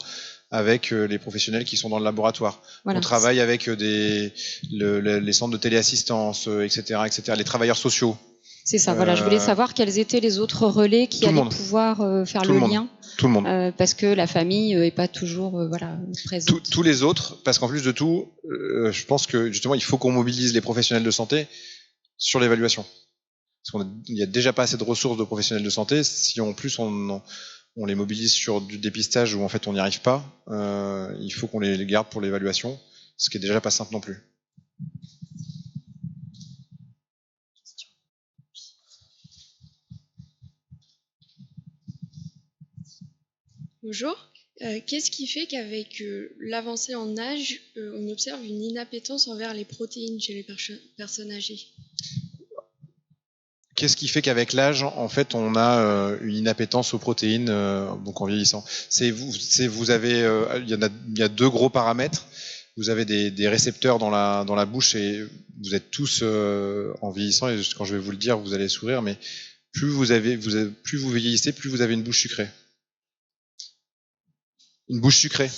avec les professionnels qui sont dans le laboratoire. Voilà. On travaille avec les centres de téléassistance, etc., les travailleurs sociaux. C'est ça, voilà. Je voulais savoir quels étaient les autres relais qui allaient pouvoir faire le lien. Tout le monde. Parce que la famille n'est pas toujours présente. Tous les autres, parce qu'en plus de tout, je pense que justement, il faut qu'on mobilise les professionnels de santé sur l'évaluation. Parce qu'il n'y a déjà pas assez de ressources de professionnels de santé. Si en plus on on les mobilise sur du dépistage où en fait on n'y arrive pas, il faut qu'on les garde pour l'évaluation, ce qui est déjà pas simple non plus. Bonjour. Qu'est-ce qui fait qu'avec l'avancée en âge, on observe une inappétence envers les protéines chez les personnes âgées? Qu'est-ce qui fait qu'avec l'âge, en fait, on a une inappétence aux protéines, donc en vieillissant? Vous avez, il y a deux gros paramètres. Vous avez des récepteurs dans la bouche et vous êtes tous en vieillissant. Et quand je vais vous le dire, vous allez sourire, mais plus vous vieillissez, plus vous avez une bouche sucrée. Une bouche sucrée.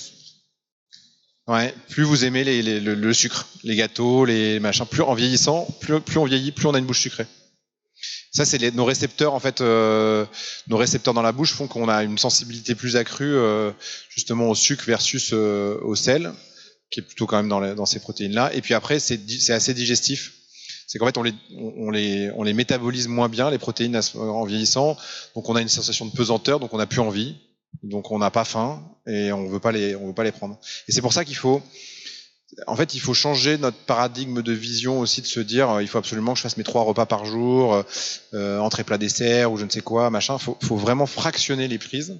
Ouais, plus vous aimez le sucre, les gâteaux, les machins. Plus en vieillissant, plus on vieillit, plus on a une bouche sucrée. Ça, c'est nos récepteurs, en fait, nos récepteurs dans la bouche font qu'on a une sensibilité plus accrue, justement, au sucre versus au sel, qui est plutôt quand même dans ces protéines-là. Et puis après, c'est assez digestif. C'est qu'en fait, on les métabolise moins bien, les protéines, en vieillissant. Donc, on a une sensation de pesanteur, donc on n'a plus envie. Donc, on n'a pas faim et on veut pas les prendre. Et c'est pour ça qu'il faut changer notre paradigme de vision aussi, de se dire il faut absolument que je fasse mes 3 repas par jour, entrée plat dessert ou je ne sais quoi, machin. Faut vraiment fractionner les prises.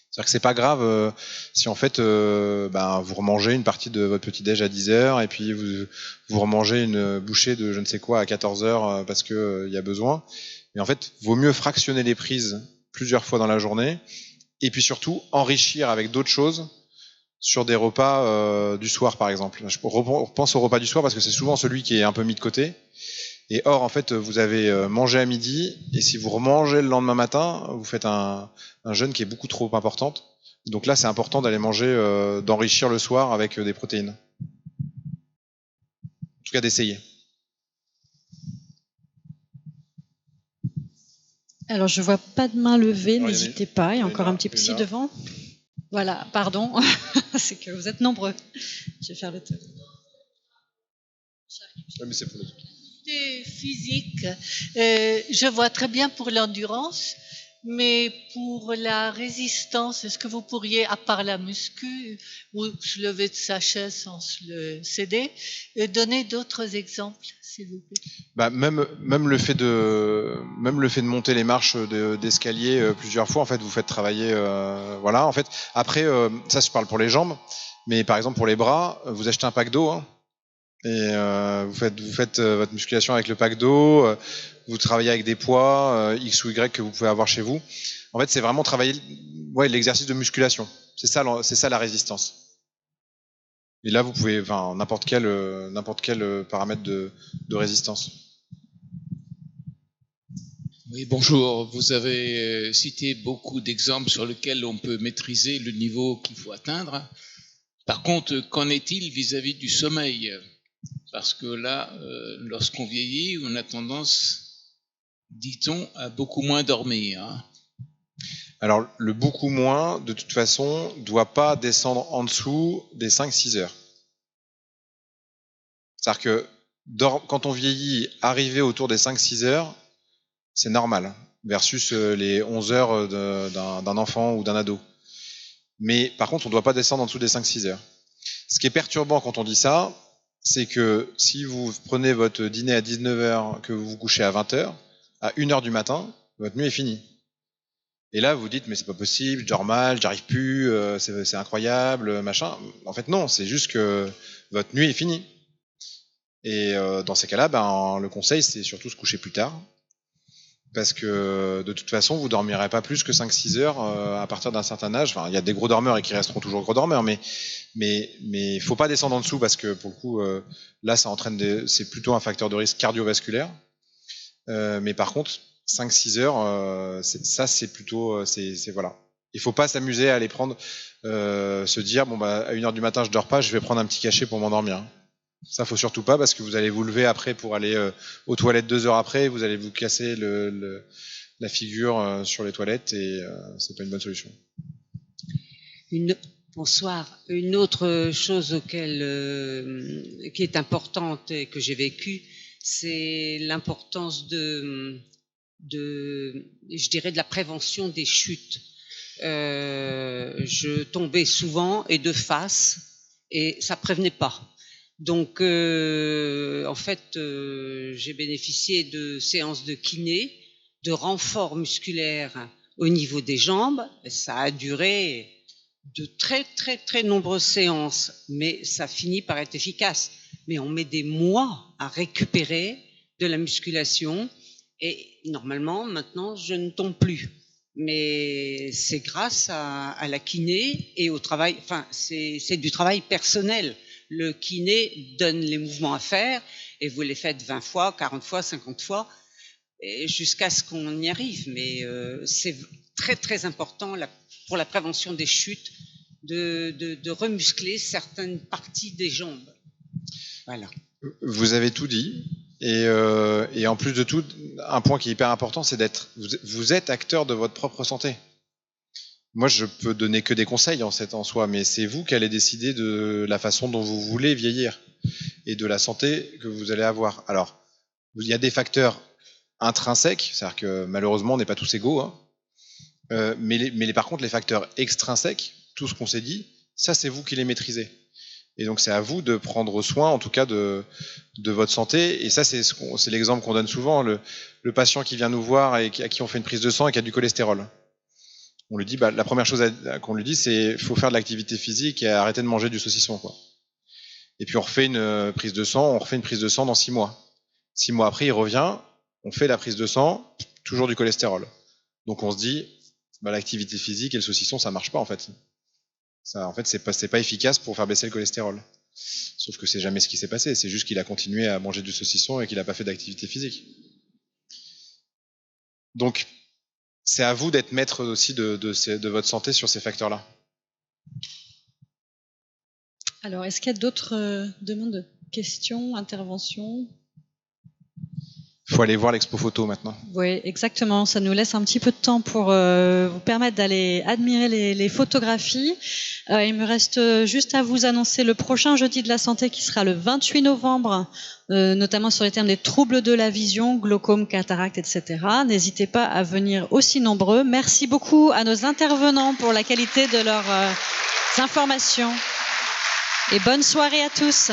C'est-à-dire que c'est pas grave si en fait vous remangez une partie de votre petit-déj à 10h et puis vous remangez une bouchée de je ne sais quoi à 14h parce que y a besoin. Mais en fait, vaut mieux fractionner les prises plusieurs fois dans la journée et puis surtout enrichir avec d'autres choses sur des repas du soir, par exemple. Je pense au repas du soir parce que c'est souvent celui qui est un peu mis de côté. Et or, en fait, vous avez mangé à midi, et si vous remangez le lendemain matin, vous faites un jeûne qui est beaucoup trop importante. Donc là, c'est important d'aller manger, d'enrichir le soir avec des protéines. En tout cas, d'essayer. Alors, je vois pas de main levée, n'hésitez pas. Il y a encore un petit peu ici devant. Voilà, pardon, c'est que vous êtes nombreux. Je vais faire le tour. Mais c'est pour le tour. Physique, je vois très bien pour l'endurance, mais pour la résistance, est-ce que vous pourriez, à part la muscu, ou se lever de sa chaise sans se le céder, donner d'autres exemples, s'il vous plaît? Même le fait de monter les marches d'escalier plusieurs fois, en fait, vous faites travailler, voilà. En fait, après, ça, je parle pour les jambes, mais par exemple pour les bras, vous achetez un pack d'eau. Hein, et vous faites votre musculation avec le pack d'eau, vous travaillez avec des poids X ou Y que vous pouvez avoir chez vous. En fait, c'est vraiment travailler l'exercice de musculation. C'est ça la résistance. Et là, vous pouvez, n'importe quel paramètre de résistance. Oui, bonjour. Vous avez cité beaucoup d'exemples sur lesquels on peut maîtriser le niveau qu'il faut atteindre. Par contre, qu'en est-il vis-à-vis du sommeil ? Parce que là, lorsqu'on vieillit, on a tendance, dit-on, à beaucoup moins dormir. Hein. Alors, le beaucoup moins, de toute façon, ne doit pas descendre en dessous des 5-6 heures. C'est-à-dire que quand on vieillit, arriver autour des 5-6 heures, c'est normal, versus les 11 heures d'un enfant ou d'un ado. Mais par contre, on ne doit pas descendre en dessous des 5-6 heures. Ce qui est perturbant quand on dit ça, c'est que si vous prenez votre dîner à 19h, que vous vous couchez à 20h, à 1h du matin, votre nuit est finie. Et là, vous dites, mais c'est pas possible, je dors mal, j'arrive plus, c'est incroyable, machin. En fait, non, c'est juste que votre nuit est finie. Et dans ces cas-là, le conseil, c'est surtout se coucher plus tard. Parce que de toute façon, vous dormirez pas plus que 5-6 heures à partir d'un certain âge. Enfin, il y a des gros dormeurs et qui resteront toujours gros dormeurs, mais faut pas descendre en dessous parce que pour le coup, là, ça entraîne c'est plutôt un facteur de risque cardiovasculaire. Mais par contre, 5-6 heures, c'est plutôt, voilà. Il faut pas s'amuser à aller prendre, se dire à 1h du matin, je dors pas, je vais prendre un petit cachet pour m'endormir. Ça, faut surtout pas parce que vous allez vous lever après pour aller aux toilettes 2 heures après, vous allez vous casser la figure sur les toilettes et c'est pas une bonne solution. Bonsoir. Une autre chose qui est importante et que j'ai vécue, c'est l'importance de la prévention des chutes. je tombais souvent et de face, et ça prévenait pas. Donc, en fait, j'ai bénéficié de séances de kiné, de renfort musculaire au niveau des jambes. Ça a duré de très nombreuses séances, mais ça finit par être efficace. Mais on met des mois à récupérer de la musculation, et normalement, maintenant, je ne tombe plus. Mais c'est grâce à la kiné et au travail, enfin, c'est du travail personnel. Le kiné donne les mouvements à faire, et vous les faites 20 fois, 40 fois, 50 fois, et jusqu'à ce qu'on y arrive. Mais c'est très important pour la prévention des chutes, de remuscler certaines parties des jambes. Voilà. Vous avez tout dit. Et en plus de tout, un point qui est hyper important, c'est vous êtes acteur de votre propre santé. Moi, je peux donner que des conseils en soi, mais c'est vous qui allez décider de la façon dont vous voulez vieillir et de la santé que vous allez avoir. Alors, il y a des facteurs intrinsèques, c'est-à-dire que malheureusement, on n'est pas tous égaux, hein. Mais par contre, les facteurs extrinsèques, tout ce qu'on s'est dit, ça, c'est vous qui les maîtrisez. Et donc, c'est à vous de prendre soin, en tout cas, de votre santé. Et ça, c'est l'exemple qu'on donne souvent. Le patient qui vient nous voir et à qui on fait une prise de sang et qui a du cholestérol. On lui dit, la première chose qu'on lui dit, c'est faut faire de l'activité physique et arrêter de manger du saucisson, quoi. Et puis, on refait une prise de sang dans 6 mois. 6 mois après, il revient, on fait la prise de sang, toujours du cholestérol. Donc, on se dit, l'activité physique et le saucisson, ça marche pas, en fait. Ça, en fait, c'est pas efficace pour faire baisser le cholestérol. Sauf que c'est jamais ce qui s'est passé. C'est juste qu'il a continué à manger du saucisson et qu'il n'a pas fait d'activité physique. Donc, c'est à vous d'être maître aussi de votre santé sur ces facteurs-là. Alors, est-ce qu'il y a d'autres demandes de questions, interventions ? Il faut aller voir l'expo photo maintenant. Oui, exactement. Ça nous laisse un petit peu de temps pour vous permettre d'aller admirer les photographies. Il me reste juste à vous annoncer le prochain jeudi de la santé qui sera le 28 novembre, notamment sur les thèmes des troubles de la vision, glaucome, cataracte, etc. N'hésitez pas à venir aussi nombreux. Merci beaucoup à nos intervenants pour la qualité de leurs informations. Et bonne soirée à tous.